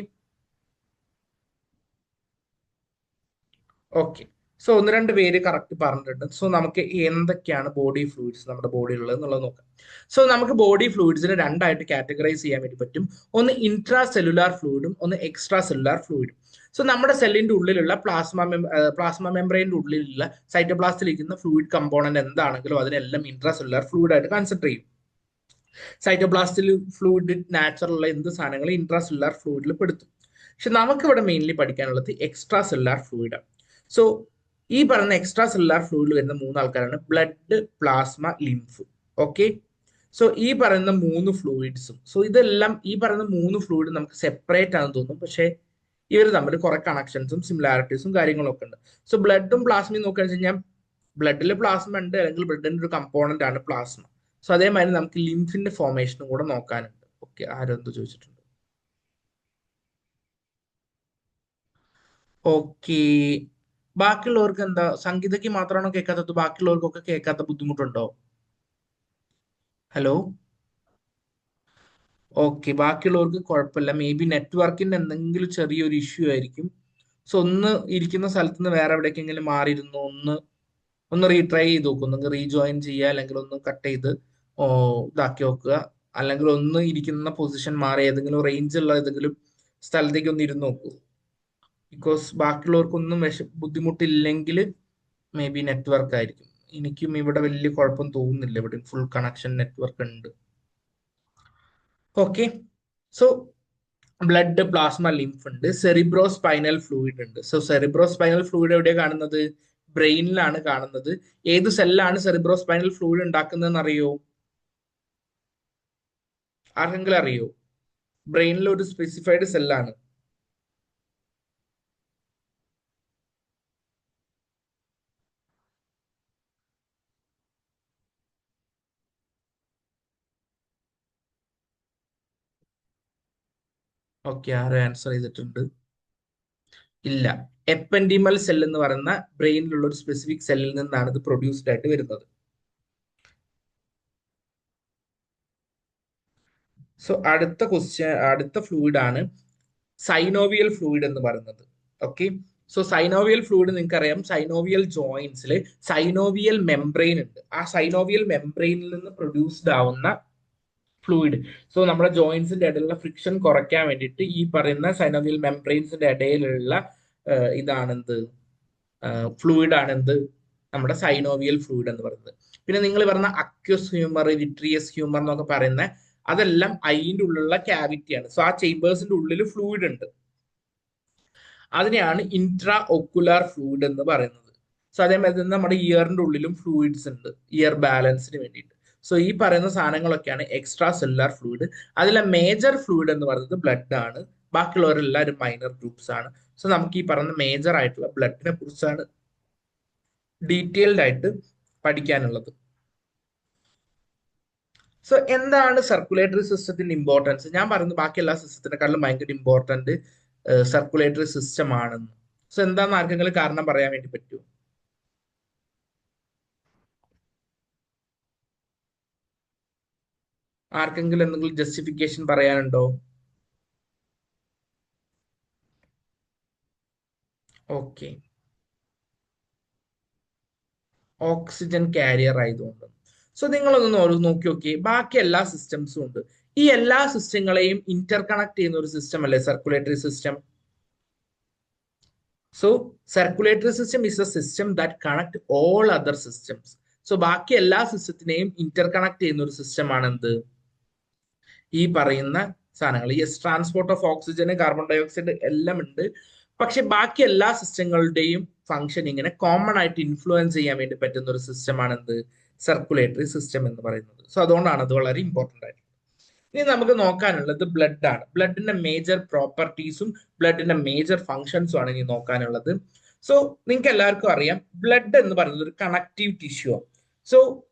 okay. സോ ഒന്ന് രണ്ട് പേര് കറക്റ്റ് പറഞ്ഞിട്ടുണ്ട്. സോ നമുക്ക് എന്തൊക്കെയാണ് ബോഡി ഫ്ലൂയിഡ്സ് നമ്മുടെ ബോഡിയിലുള്ളത് എന്നുള്ളത് നോക്കാം. സോ നമുക്ക് ബോഡി ഫ്ലൂയിഡ്സിനെ രണ്ടായിട്ട് കാറ്റഗറൈസ് ചെയ്യാൻ വേണ്ടി പറ്റും. ഒന്ന് ഇൻട്രാ സെല്ലുലാർ ഫ്ലൂയിഡും ഒന്ന് എക്സ്ട്രാ സെല്ലുലാർ ഫ്ലൂയിഡും. സോ നമ്മുടെ സെല്ലിന്റെ ഉള്ളിലുള്ള പ്ലാസ്മ മെംബ്രെയിന്റെ ഉള്ളിലുള്ള സൈറ്റോപ്ലാസ്റ്റിലിരിക്കുന്ന ഫ്ലൂയിഡ് കമ്പോണന്റ് എന്താണെങ്കിലും അതിനെല്ലാം ഇൻട്രാ സെല്ലുലാർ ഫ്ലൂയിഡ് ആയിട്ട് കൺസിഡർ ചെയ്യും. സൈറ്റോപ്ലാസ്റ്റിൽ ഫ്ലൂയിഡ് നാച്ചുറൽ എന്ത് സാധനങ്ങൾ ഇൻട്രാ സെല്ലുലാർ ഫ്ലൂയിഡിൽ പെടുത്തും. പക്ഷെ നമുക്ക് ഇവിടെ മെയിൻലി പഠിക്കാനുള്ളത് എക്സ്ട്രാ സെല്ലുലാർ ഫ്ലൂയിഡാണ്. സോ ഈ പറയുന്ന എക്സ്ട്രാ സെല്ലുലാർ ഫ്ലൂയിഡിൽ വരുന്ന 3 ആൾക്കാരാണ് blood, plasma, lymph. Okay, so ഈ പറയുന്ന 3 ഫ്ലൂയിഡ്സും, സോ ഇതെല്ലാം ഈ പറയുന്ന 3 ഫ്ലൂയിഡ് നമുക്ക് സെപ്പറേറ്റ് ആണെന്ന് തോന്നും, പക്ഷേ ഇവർ തമ്മിൽ കുറെ കണക്ഷൻസും സിമിലാരിറ്റീസും കാര്യങ്ങളൊക്കെ ഉണ്ട്. സോ ബ്ലഡും പ്ലാസ്മയും നോക്കുകയാണെന്ന് വെച്ച് കഴിഞ്ഞാൽ ബ്ലഡിൽ പ്ലാസ്മ ഉണ്ട്, അല്ലെങ്കിൽ ബ്ലഡിന്റെ ഒരു കമ്പോണന്റ് ആണ് പ്ലാസ്മ. സോ അതേമാതിരി നമുക്ക് ലിംഫിന്റെ ഫോർമേഷനും കൂടെ നോക്കാനുണ്ട്. ഓക്കെ, ആരെന്തോ ചോദിച്ചിട്ടുണ്ട്. ഓക്കെ, ബാക്കിയുള്ളവർക്ക് എന്താ, സംഗീതയ്ക്ക് മാത്രമാണോ കേൾക്കാത്തത്? ബാക്കിയുള്ളവർക്കൊക്കെ കേൾക്കാത്ത ബുദ്ധിമുട്ടുണ്ടോ? ഹലോ, ഓക്കെ, ബാക്കിയുള്ളവർക്ക് കുഴപ്പമില്ല. മേ ബി നെറ്റ്വർക്കിന്റെ എന്തെങ്കിലും ചെറിയൊരു ഇഷ്യൂ ആയിരിക്കും. സോ ഒന്ന് ഇരിക്കുന്ന സ്ഥലത്ത് നിന്ന് വേറെ എവിടേക്കെങ്കിലും മാറിയിരുന്നു ഒന്ന് റീട്രൈ ചെയ്ത് നോക്കുക, ഒന്ന് റീജോയിൻ ചെയ്യുക, അല്ലെങ്കിൽ ഒന്ന് കട്ട് ചെയ്ത് ഇതാക്കി നോക്കുക, അല്ലെങ്കിൽ ഒന്ന് ഇരിക്കുന്ന പൊസിഷൻ മാറി ഏതെങ്കിലും റേഞ്ച് ഉള്ള ഏതെങ്കിലും സ്ഥലത്തേക്ക് ഒന്ന് ഇരുന്ന് നോക്കൂ. ബിക്കോസ് ബാക്കിയുള്ളവർക്കൊന്നും ബുദ്ധിമുട്ടില്ലെങ്കിൽ മേ ബി നെറ്റ്വർക്ക് ആയിരിക്കും. എനിക്കും ഇവിടെ വലിയ കുഴപ്പം തോന്നുന്നില്ല, ഇവിടെ ഫുൾ കണക്ഷൻ നെറ്റ്വർക്ക് ഉണ്ട്. Okay, so blood, plasma, lymph ഉണ്ട്, സെറിബ്രോ സ്പൈനൽ ഫ്ലൂയിഡ് ഉണ്ട്. സോ സെറിബ്രോ സ്പൈനൽ ഫ്ലൂയിഡ് എവിടെയാണ് കാണുന്നത്? ബ്രെയിനിലാണ് കാണുന്നത്. ഏത് സെല്ലാണ് സെറിബ്രോ സ്പൈനൽ ഫ്ലൂയിഡ് ഉണ്ടാക്കുന്നതെന്ന് അറിയോ? ആർക്കെങ്കിലും അറിയോ? ബ്രെയിനിൽ ഒരു സ്പെസിഫൈഡ് സെല്ലാണ്. ഓക്കെ, ആരും ആൻസർ ചെയ്തിട്ടുണ്ട്? ഇല്ല. എപ്പൻഡിമൽ സെൽ എന്ന് പറയുന്ന ബ്രെയിനിലുള്ള ഒരു സ്പെസിഫിക് സെല്ലിൽ നിന്നാണ് ഇത് പ്രൊഡ്യൂസ്ഡ് ആയിട്ട് വരുന്നത്. സോ അടുത്ത ഫ്ലൂയിഡ് ആണ് സൈനോവിയൽ ഫ്ലൂയിഡ് എന്ന് പറയുന്നത്. ഓക്കെ, സോ സൈനോവിയൽ ഫ്ലൂയിഡ് നിങ്ങൾക്ക് അറിയാം, സൈനോവിയൽ ജോയിന്റ്സിൽ സൈനോവിയൽ മെംബ്രെയിൻ ഉണ്ട്. ആ സൈനോവിയൽ മെംബ്രെയിനിൽ നിന്ന് പ്രൊഡ്യൂസ്ഡ് ആവുന്ന ഫ്ലൂയിഡ്. സോ നമ്മുടെ ജോയിന്റ്സിന്റെ ഇടയിലുള്ള ഫ്രിക്ഷൻ കുറയ്ക്കാൻ വേണ്ടിയിട്ട് ഈ പറയുന്ന സൈനോവിയൽ മെംബ്രെയിൻസിന്റെ ഇടയിലുള്ള ഇതാണെന്ത് ഫ്ലൂയിഡ് ആണെന്ത് നമ്മുടെ സൈനോവിയൽ ഫ്ലൂയിഡ് എന്ന് പറയുന്നത്. പിന്നെ നിങ്ങൾ പറഞ്ഞ അക്വസ് ഹ്യൂമർ, വിട്രിയസ് ഹ്യൂമർ എന്നൊക്കെ പറയുന്ന അതെല്ലാം ഐന്റെ ഉള്ളിലുള്ള ക്യാവിറ്റിയാണ്. സോ ആ ചേംബേഴ്സിന്റെ ഉള്ളിൽ ഫ്ലൂയിഡ് ഉണ്ട്, അതിനെയാണ് ഇൻട്രാ ഒക്കുലാർ ഫ്ലൂയിഡ് എന്ന് പറയുന്നത്. സോ അതേമാതിരി തന്നെ നമ്മുടെ ഇയറിന്റെ ഉള്ളിലും ഫ്ലൂയിഡ്സ് ഉണ്ട്, ഇയർ ബാലൻസിന് വേണ്ടിയിട്ട്. സോ ഈ പറയുന്ന സാധനങ്ങളൊക്കെയാണ് എക്സ്ട്രാ സെല്ലുലാർ ഫ്ലൂയിഡ്. അതിലെ മേജർ ഫ്ലൂയിഡ് എന്ന് പറയുന്നത് ബ്ലഡ് ആണ്, ബാക്കിയുള്ളവരെല്ലാവരും മൈനർ ഗ്രൂപ്പ്സ് ആണ്. സോ നമുക്ക് ഈ പറയുന്ന മേജർ ആയിട്ടുള്ള ബ്ലഡിനെ കുറിച്ചാണ് ഡീറ്റെയിൽഡ് ആയിട്ട് പഠിക്കാനുള്ളത്. സോ എന്താണ് സർക്കുലേറ്ററി സിസ്റ്റത്തിന്റെ ഇമ്പോർട്ടൻസ്? ഞാൻ പറയുന്നത് ബാക്കി എല്ലാ സിസ്റ്റത്തിനെക്കാളും ഭയങ്കര ഇമ്പോർട്ടന്റ് സർക്കുലേറ്ററി സിസ്റ്റം ആണെന്ന്. സോ എന്താന്ന് ആർക്കെങ്കിലും കാരണം പറയാൻ വേണ്ടി പറ്റുമോ? ആർക്കെങ്കിലും എന്തെങ്കിലും ജസ്റ്റിഫിക്കേഷൻ പറയാനുണ്ടോ? ഓക്കെ, ഓക്സിജൻ കാരിയർ ആയതുകൊണ്ട്. സോ നിങ്ങളൊന്ന് നോക്കി നോക്കിയേ, ബാക്കി എല്ലാ സിസ്റ്റംസും ഉണ്ട്. ഈ എല്ലാ സിസ്റ്റങ്ങളെയും ഇന്റർ കണക്ട് ചെയ്യുന്ന ഒരു സിസ്റ്റം അല്ലേ circulatory system? So circulatory system is A system that connect all other systems. So ബാക്കി എല്ലാ സിസ്റ്റത്തിനെയും ഇന്റർ കണക്ട് ചെയ്യുന്ന ഒരു സിസ്റ്റമാണ് എന്ത്? ഈ പറയുന്ന സാധനങ്ങൾ. Yes, transport of oxygen, carbon dye ഓക്സൈഡ് എല്ലാം ഉണ്ട്. പക്ഷെ ബാക്കി എല്ലാ സിസ്റ്റങ്ങളുടെയും ഫംഗ്ഷനിങ്ങിനെ കോമൺ ആയിട്ട് ഇൻഫ്ലുവൻസ് ചെയ്യാൻ വേണ്ടി പറ്റുന്ന ഒരു സിസ്റ്റമാണ് എന്ത്? സർക്കുലേറ്ററി സിസ്റ്റം എന്ന് പറയുന്നത്. സോ അതുകൊണ്ടാണ് അത് വളരെ ഇമ്പോർട്ടന്റ് ആയിട്ട്. ഇനി നമുക്ക് നോക്കാനുള്ളത് ബ്ലഡ് ആണ്. ബ്ലഡിന്റെ മേജർ പ്രോപ്പർട്ടീസും ബ്ലഡിന്റെ മേജർ ഫങ്ഷൻസും ആണ് ഇനി നോക്കാനുള്ളത്. സോ നിങ്ങൾക്ക് എല്ലാവർക്കും അറിയാം, ബ്ലഡ് എന്ന് പറയുന്നത് ഒരു കണക്റ്റീവ് ടിഷ്യൂ ആണ്. സോ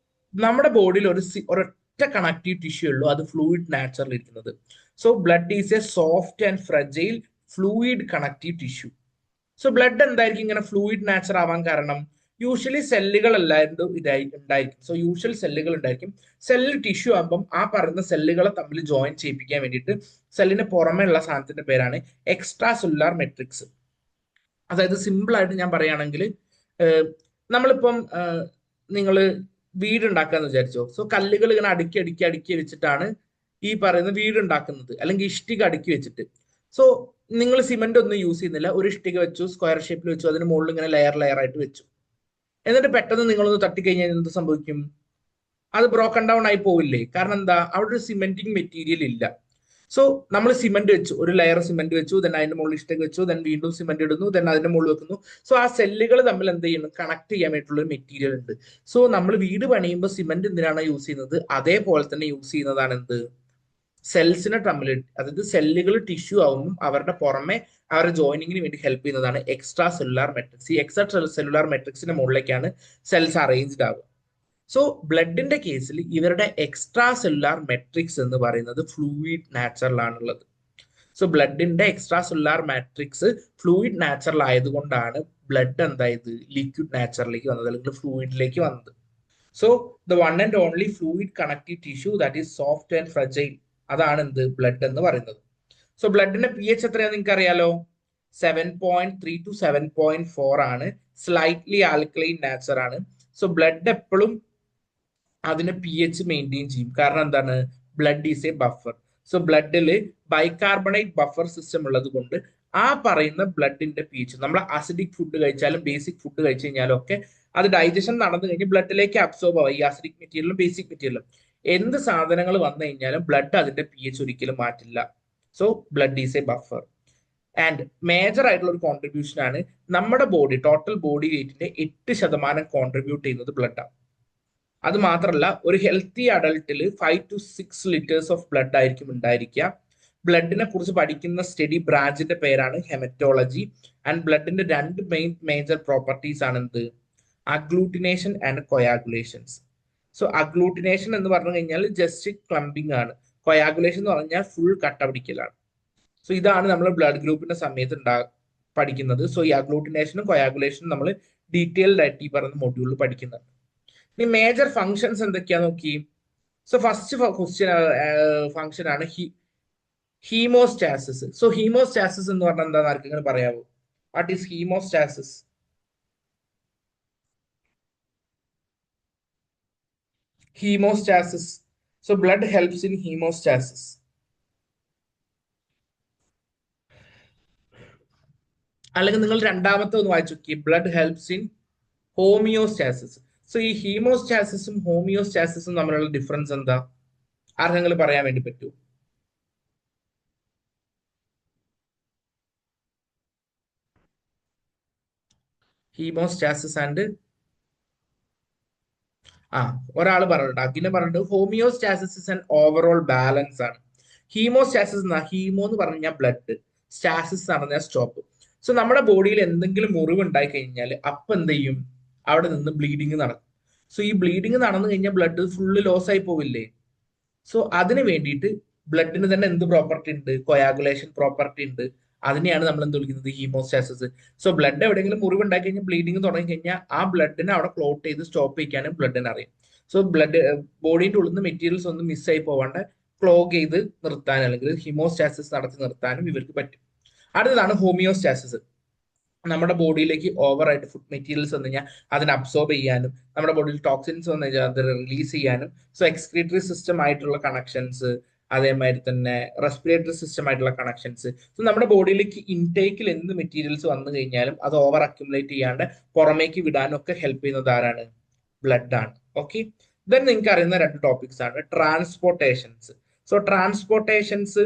നമ്മുടെ ബോഡിയിൽ ഒരൊറ്റ കണക്റ്റീവ് ടിഷ്യൂ ഉള്ളൂ, അത് ഫ്ലൂയിഡ് നാച്ചറിൽ ഇരിക്കുന്നത്. So blood is A soft and fragile fluid connective tissue. So blood എന്തായിരിക്കും ഇങ്ങനെ ഫ്ലൂയിഡ് നാച്ചർ ആവാൻ കാരണം? യൂഷ്വലി സെല്ലുകൾ എല്ലാവരും ഉണ്ടായിരിക്കും. സോ യൂഷ്വൽ സെല്ലുകൾ ഉണ്ടായിരിക്കും. സെല്ല് ടിഷ്യൂ ആകുമ്പം ആ പറയുന്ന സെല്ലുകളെ തമ്മിൽ ജോയിൻ ചെയ്യിപ്പിക്കാൻ വേണ്ടിയിട്ട് സെല്ലിന് പുറമേ ഉള്ള സാധനത്തിന്റെ പേരാണ് എക്സ്ട്രാ സെല്ലുലാർ മെട്രിക്സ്. അതായത് സിമ്പിൾ ആയിട്ട് ഞാൻ പറയുകയാണെങ്കിൽ, നമ്മളിപ്പം നിങ്ങൾ വീട് ഉണ്ടാക്കാന്ന് വിചാരിച്ചോ. സോ കല്ലുകൾ ഇങ്ങനെ അടുക്കി അടുക്കി അടുക്കി വെച്ചിട്ടാണ് ഈ പറയുന്ന വീട് ഉണ്ടാക്കുന്നത്, അല്ലെങ്കിൽ ഇഷ്ടിക അടുക്കി വെച്ചിട്ട്. സോ നിങ്ങൾ സിമെന്റ് ഒന്നും യൂസ് ചെയ്യുന്നില്ല, ഒരു ഇഷ്ടിക വെച്ചു, സ്ക്വയർ ഷേപ്പിൽ വെച്ചു, അതിന് മുകളിൽ ഇങ്ങനെ ലെയർ ലെയർ ആയിട്ട് വെച്ചു. എന്നിട്ട് പെട്ടെന്ന് നിങ്ങളൊന്ന് തട്ടിക്കഴിഞ്ഞാൽ എന്ത് സംഭവിക്കും? അത് ബ്രോക്കൺ ഡൗൺ ആയി പോവില്ലേ? കാരണം എന്താ? അവിടെ ഒരു സിമെന്റിങ് മെറ്റീരിയൽ ഇല്ല. സോ നമ്മൾ സിമെന്റ് വെച്ചു, ഒരു ലെയർ സിമെന്റ് വെച്ചു, ദെൻ അതിന്റെ മുകളിൽ ഇഷ്ടിക വെച്ചു, ദെൻ വീണ്ടും സിമെന്റ് ഇടുന്നു, ദെൻ അതിന്റെ മുകളിൽ വെക്കുന്നു. സോ ആ സെല്ലുകൾ തമ്മിൽ എന്ത് ചെയ്യുന്നു? കണക്ട് ചെയ്യാൻ വേണ്ടിയിട്ടുള്ള ഒരു മെറ്റീരിയൽ ഉണ്ട്. സോ നമ്മൾ വീട് പണിയുമ്പോൾ സിമെന്റ് എന്തിനാണ് യൂസ് ചെയ്യുന്നത്? അതേപോലെ തന്നെ യൂസ് ചെയ്യുന്നതാണ് എന്ത്? സെൽസിനെ തമ്മിൽ, അതായത് സെല്ലുകൾ ടിഷ്യൂ ആവുമ്പോൾ അവരുടെ പുറമെ അവരുടെ ജോയിനിങ്ങിന് വേണ്ടി ഹെൽപ്പ് ചെയ്യുന്നതാണ് എക്സ്ട്രാ സെല്ലുലാർ മെട്രിക്സ്. ഈ എക്സ്ട്രാ സെല്ലുലാർ മെട്രിക്സിന്റെ മുകളിലേക്കാണ് സെൽസ് അറേഞ്ച്ഡ് ആവുക. സോ ബ്ലഡിന്റെ കേസിൽ ഇവരുടെ എക്സ്ട്രാ സെല്ലുലാർ മെട്രിക്സ് എന്ന് പറയുന്നത് ഫ്ലൂയിഡ് നാച്ചറിലാണുള്ളത്. സോ ബ്ലഡിന്റെ extracellular matrix fluid natural ആയതുകൊണ്ടാണ് ബ്ലഡ് എന്തായത്? ലിക്വിഡ് നാച്ചറിലേക്ക് വന്നത്, അല്ലെങ്കിൽ ഫ്ലൂയിഡിലേക്ക് വന്നത്. So the one and only fluid connective tissue that is soft and fragile, അതാണ് എന്ത്? ബ്ലഡ് എന്ന് പറയുന്നത്. സോ ബ്ലഡിന്റെ പി എച്ച് എത്രയാണെന്ന് നിങ്ങൾക്ക് അറിയാലോ? 7.3 to 7.4 ആണ്. സ്ലൈറ്റ്ലി ആൽക്കലൈൻ നാച്ചർ ആണ്. സോ ബ്ലഡ് എപ്പോഴും അതിന് പി എച്ച് മെയിൻറ്റെയിൻ ചെയ്യും. കാരണം എന്താണ്? Blood is a buffer. So ബ്ലഡിൽ ബൈകാർബണേറ്റ് ബഫർ സിസ്റ്റം ഉള്ളത് കൊണ്ട് ആ പറയുന്ന ബ്ലഡിന്റെ പി എച്ച്, നമ്മൾ അസിഡിക് ഫുഡ് കഴിച്ചാലും ബേസിക് ഫുഡ് കഴിച്ചു കഴിഞ്ഞാലും ഒക്കെ അത് ഡൈജഷൻ നടന്നു കഴിഞ്ഞ് ബ്ലഡിലേക്ക് അബ്സോർബ് ആവും. ഈ അസിഡിക് മെറ്റീരിയലും ബേസിക് മെറ്റീരിയലും എന്ത് സാധനങ്ങൾ വന്നു കഴിഞ്ഞാലും ബ്ലഡ് അതിന്റെ പി എച്ച് ഒരിക്കലും മാറ്റില്ല. So blood is a buffer. And major ആയിട്ടുള്ള ഒരു കോൺട്രിബ്യൂഷൻ ആണ് നമ്മുടെ ബോഡി ടോട്ടൽ ബോഡി വെയിറ്റിന്റെ 8% കോൺട്രിബ്യൂട്ട് ചെയ്യുന്നത് ബ്ലഡാണ്. അത് മാത്രമല്ല, ഒരു ഹെൽത്തി അഡൾട്ടിൽ 5 to 6 ലിറ്റേഴ്സ് ഓഫ് ബ്ലഡ് ആയിരിക്കും ഉണ്ടായിരിക്കുക. ബ്ലഡിനെ കുറിച്ച് പഠിക്കുന്ന സ്റ്റഡി ബ്രാഞ്ചിന്റെ പേരാണ് ഹെമറ്റോളജി. ആൻഡ് ബ്ലഡിന്റെ രണ്ട് മേജർ പ്രോപ്പർട്ടീസ് ആണ് എന്ത്? Agglutination and coagulations. So agglutination എന്ന് പറഞ്ഞു കഴിഞ്ഞാൽ ജസ്റ്റ് ക്ലംപിംഗ് ആണ്. കൊയാഗുലേഷൻ എന്ന് പറഞ്ഞാൽ ഫുൾ കട്ട പിടിക്കലാണ്. സോ ഇതാണ് നമ്മൾ ബ്ലഡ് ഗ്രൂപ്പിന്റെ സമയത്ത് പഠിക്കുന്നത്. സോ ഈ അഗ്ലൂട്ടിനേഷനും കൊയാഗുലേഷനും നമ്മൾ ഡീറ്റെയിൽഡ് ആയിട്ട് ഈ പറയുന്ന മൊഡ്യൂളിൽ പഠിക്കുന്നുണ്ട്. ഇനി മേജർ ഫങ്ഷൻസ് എന്തൊക്കെയാ നോക്കി. സോ ഫസ്റ്റ് ക്വസ്റ്റ്യൻ ഫങ്ഷൻ ആണ് ഹീമോസ്റ്റാസിസ്. സോ ഹീമോസ്റ്റാസിസ് എന്ന് പറഞ്ഞാൽ എന്താണെന്ന് ആർക്കെങ്കിലും പറയാമോ? What is haemostasis? Haemostasis. So blood helps in haemostasis. അല്ലെങ്കിൽ നിങ്ങൾ രണ്ടാമത്തെ ഒന്ന് വായിച്ചു നോക്കി, blood helps in homeostasis. So ഈ ഹീമോസ്റ്റാസിസും ഹോമിയോസ്റ്റാസിസും തമ്മിലുള്ള ഡിഫറൻസ് എന്താ? ആർക്കെങ്കിലും പറയാൻ വേണ്ടി പറ്റുമോ? ഹീമോസ്റ്റാസിസ് ആൻഡ് ഒരാൾ പറഞ്ഞിട്ടുണ്ട്, അഖില പറഞ്ഞിട്ട് homeostasis is an overall balance ആണ്. ഹീമോസ്റ്റാസിസ് എന്നാ, ഹീമോ എന്ന് പറഞ്ഞു കഴിഞ്ഞാൽ ബ്ലഡ്, സ്റ്റാസിസ് എന്ന് പറഞ്ഞാൽ സ്റ്റോപ്പ്. സോ നമ്മുടെ ബോഡിയിൽ എന്തെങ്കിലും മുറിവ് ഉണ്ടായി കഴിഞ്ഞാൽ അപ്പൊ എന്ത് ചെയ്യും? അവിടെ നിന്ന് ബ്ലീഡിങ് നടക്കും. സോ ഈ ബ്ലീഡിങ് നടന്നു കഴിഞ്ഞാൽ ബ്ലഡ് ഫുള്ള് ലോസ് ആയി പോവില്ലേ? സോ അതിന് വേണ്ടിയിട്ട് ബ്ലഡിന് തന്നെ എന്ത് പ്രോപ്പർട്ടി ഉണ്ട്? കൊയാഗുലേഷൻ പ്രോപ്പർട്ടി ഉണ്ട്. അതിനെയാണ് നമ്മൾ എന്ത് വിളിക്കുന്നത്? ഹീമോസ്റ്റാസിസ്. സോ ബ്ലഡ് എവിടെയെങ്കിലും മുറിവ് ഉണ്ടാക്കി കഴിഞ്ഞാൽ ബ്ലീഡിങ് തുടങ്ങി കഴിഞ്ഞാൽ ആ ബ്ലഡിനെ അവിടെ ക്ലോട്ട് ചെയ്ത് സ്റ്റോപ്പ് ചെയ്യാനും ബ്ലഡിന് അറിയാം. സോ ബ്ലഡ് ബോഡിയുടെ ഉള്ളിൽ നിന്ന് മെറ്റീരിയൽസ് ഒന്നും മിസ്സായി പോവാണ്ട് ക്ലോഗ് ചെയ്ത് നിർത്താൻ അല്ലെങ്കിൽ ഹീമോസ്റ്റാസിസ് നടത്തി നിർത്താനും ഇവർക്ക് പറ്റും. അടുത്തതാണ് ഹോമിയോസ്റ്റാസിസ്. നമ്മുടെ ബോഡിയിലേക്ക് ഓവറായിട്ട് ഫുഡ് മെറ്റീരിയൽസ് വന്നു കഴിഞ്ഞാൽ അതിനെ അബ്സോർബ് ചെയ്യാനും നമ്മുടെ ബോഡിയിൽ ടോക്സിൻസ് വന്നു കഴിഞ്ഞാൽ അത് റിലീസ് ചെയ്യാനും സോ എക്സ്ക്രീറ്ററി സിസ്റ്റം ആയിട്ടുള്ള കണക്ഷൻസ്, അതേമാതിരി തന്നെ റെസ്പിറേറ്ററി സിസ്റ്റം ആയിട്ടുള്ള കണക്ഷൻസ്. സോ നമ്മുടെ ബോഡിയിലേക്ക് ഇൻടേക്കിൽ എന്ത് മെറ്റീരിയൽസ് വന്നു കഴിഞ്ഞാലും അത് ഓവർ അക്യുമുലേറ്റ് ചെയ്യാണ്ട് പുറമേക്ക് വിടാനും ഒക്കെ ഹെൽപ്പ് ചെയ്യുന്നത് ആരാണ്? ബ്ലഡ് ആണ്. ഓക്കെ, ദെൻ നിങ്ങൾക്ക് അറിയുന്ന രണ്ട് ടോപ്പിക്സ് ആണ് ട്രാൻസ്പോർട്ടേഷൻസ്. സോ ട്രാൻസ്പോർട്ടേഷൻസ്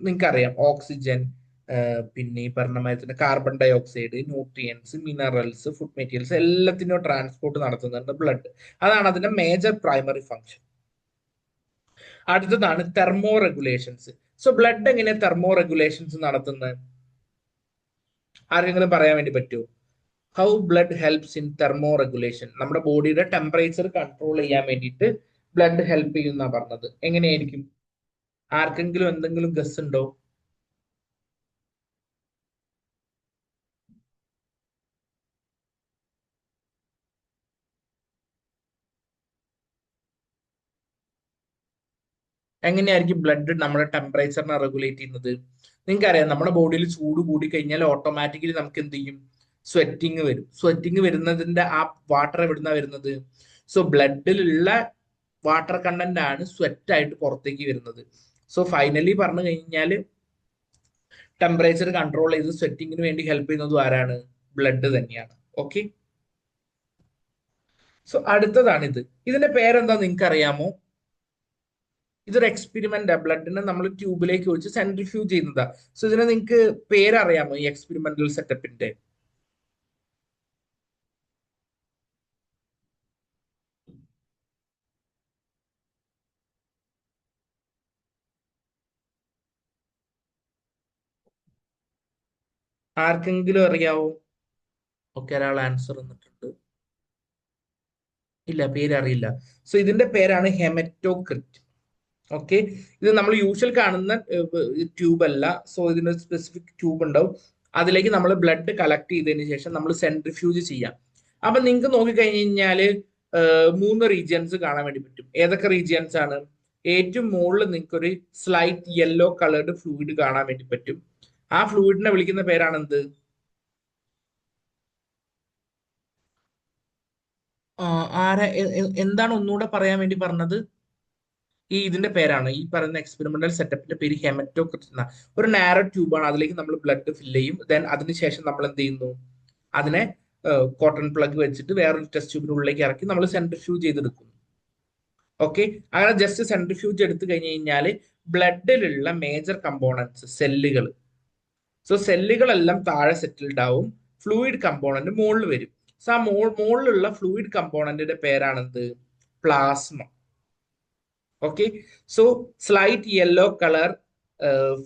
നിങ്ങൾക്കറിയാം, ഓക്സിജൻ, പിന്നെ ഈ പറഞ്ഞ മാതിരി തന്നെ carbon dye oxide, nutrients, minerals, food materials എല്ലാത്തിനും ട്രാൻസ്പോർട്ട് നടത്തുന്നുണ്ട് ബ്ലഡ്. അതാണ് അതിന്റെ മേജർ പ്രൈമറി ഫങ്ഷൻ. അടുത്തതാണ് തെർമോ റെഗുലേഷൻസ്. സോ ബ്ലഡ് എങ്ങനെയാ തെർമോ റെഗുലേഷൻസ് നടത്തുന്നത്? ആർക്കെങ്കിലും പറയാൻ വേണ്ടി പറ്റുമോ? How blood helps in thermoregulation. നമ്മുടെ ബോഡിയുടെ ടെമ്പറേച്ചർ കൺട്രോൾ ചെയ്യാൻ വേണ്ടിയിട്ട് ബ്ലഡ് ഹെൽപ്പ് ചെയ്യുന്ന പറഞ്ഞത്. എങ്ങനെയായിരിക്കും? ആർക്കെങ്കിലും എന്തെങ്കിലും ഗസ് ഉണ്ടോ? എങ്ങനെയായിരിക്കും ബ്ലഡ് നമ്മുടെ ടെമ്പറേച്ചറിനെ റെഗുലേറ്റ് ചെയ്യുന്നത്? നിങ്ങൾക്കറിയാം, നമ്മുടെ ബോഡിയിൽ ചൂട് കൂടി കഴിഞ്ഞാൽ ഓട്ടോമാറ്റിക്കലി നമുക്ക് എന്ത് ചെയ്യും? സ്വെറ്റിങ് വരും. സ്വെറ്റിങ് വരുന്നതിന്റെ ആ വാട്ടർ എവിടുന്നാ വരുന്നത്? സോ ബ്ലഡിലുള്ള വാട്ടർ കണ്ടന്റ് ആണ് സ്വെറ്റ് ആയിട്ട് പുറത്തേക്ക് വരുന്നത്. സോ ഫൈനലി പറഞ്ഞു കഴിഞ്ഞാൽ ടെമ്പറേച്ചർ കൺട്രോൾ ചെയ്ത് സ്വെറ്റിങ്ങിന് വേണ്ടി ഹെൽപ്പ് ചെയ്യുന്നതും ആരാണ്? ബ്ലഡ് തന്നെയാണ്. ഓക്കെ, സോ അടുത്തതാണ് ഇത്. ഇതിന്റെ പേരെന്താ നിങ്ങൾക്ക് അറിയാമോ? ഇതൊരു എക്സ്പെരിമെന്റ്. ബ്ലഡിനെ നമ്മൾ ട്യൂബിലേക്ക് ഒഴിച്ച് സെൻട്രിഫ്യൂജ് ചെയ്യുന്നതാ. സോ ഇതിനെ നിങ്ങൾക്ക് പേരറിയാമോ ഈ എക്സ്പെരിമെന്റൽ സെറ്റപ്പിന്റെ? ആർക്കെങ്കിലും അറിയാവോ? ഓക്കെ, ഒരാൾ ആൻസർ തന്നിട്ടുണ്ട്. ഇല്ല, പേരറിയില്ല. സോ ഇതിന്റെ പേരാണ് ഹെമറ്റോക്രിറ്റ്. ഓക്കെ, ഇത് നമ്മൾ യൂഷ്വൽ കാണുന്ന ട്യൂബ് അല്ല. സോ ഇതിന് സ്പെസിഫിക് ട്യൂബ് ഉണ്ടാവും. അതിലേക്ക് നമ്മൾ ബ്ലഡ് കളക്ട് ചെയ്തതിന് ശേഷം നമ്മൾ സെൻട്രിഫ്യൂജ് ചെയ്യാം. അപ്പൊ നിങ്ങൾക്ക് നോക്കിക്കഴിഞ്ഞ് കഴിഞ്ഞാല് മൂന്ന് റീജിയൻസ് കാണാൻ വേണ്ടി പറ്റും. ഏതൊക്കെ റീജിയൻസ് ആണ്? ഏറ്റവും മുകളിൽ നിങ്ങൾക്ക് ഒരു സ്ലൈറ്റ് യെല്ലോ കളേർഡ് ഫ്ലൂയിഡ് കാണാൻ വേണ്ടി പറ്റും. ആ ഫ്ലൂയിഡിനെ വിളിക്കുന്ന പേരാണ് എന്ത്? ആരാ എന്താണ് ഒന്നുകൂടെ പറയാൻ വേണ്ടി പറഞ്ഞത്? ഇതിന്റെ പേരാണ്, ഈ പറയുന്ന എക്സ്പെരിമെന്റൽ സെറ്റപ്പിന്റെ പേര് ഹെമറ്റോക്രിറ്റ് എന്ന. ഒരു നാരോ ട്യൂബാണ്. അതിലേക്ക് നമ്മൾ ബ്ലഡ് ഫില്ല് ചെയ്യും. ദെൻ അതിനുശേഷം നമ്മൾ എന്ത് ചെയ്യുന്നു? അതിനെ കോട്ടൺ പ്ലഗ് വെച്ചിട്ട് വേറൊരു ടെസ്റ്റ് ട്യൂബിനുള്ളിലേക്ക് ഇറക്കി നമ്മൾ സെൻട്രിഫ്യൂജ് ചെയ്തെടുക്കുന്നു. ഓക്കെ, അങ്ങനെ ജസ്റ്റ് സെൻട്രിഫ്യൂജ് എടുത്തു കഴിഞ്ഞ് കഴിഞ്ഞാൽ ബ്ലഡിലുള്ള മേജർ കമ്പോണൻസ് സെല്ലുകൾ. സോ സെല്ലുകളെല്ലാം താഴെ സെറ്റിൽഡ് ആവും. ഫ്ലൂയിഡ് കമ്പോണന്റ് മുകളിൽ വരും. സോ ആ മുകളിലുള്ള ഫ്ലൂയിഡ് കമ്പോണന്റിന്റെ പേരാണെന്ത്? Plasma. Okay, so slight yellow colour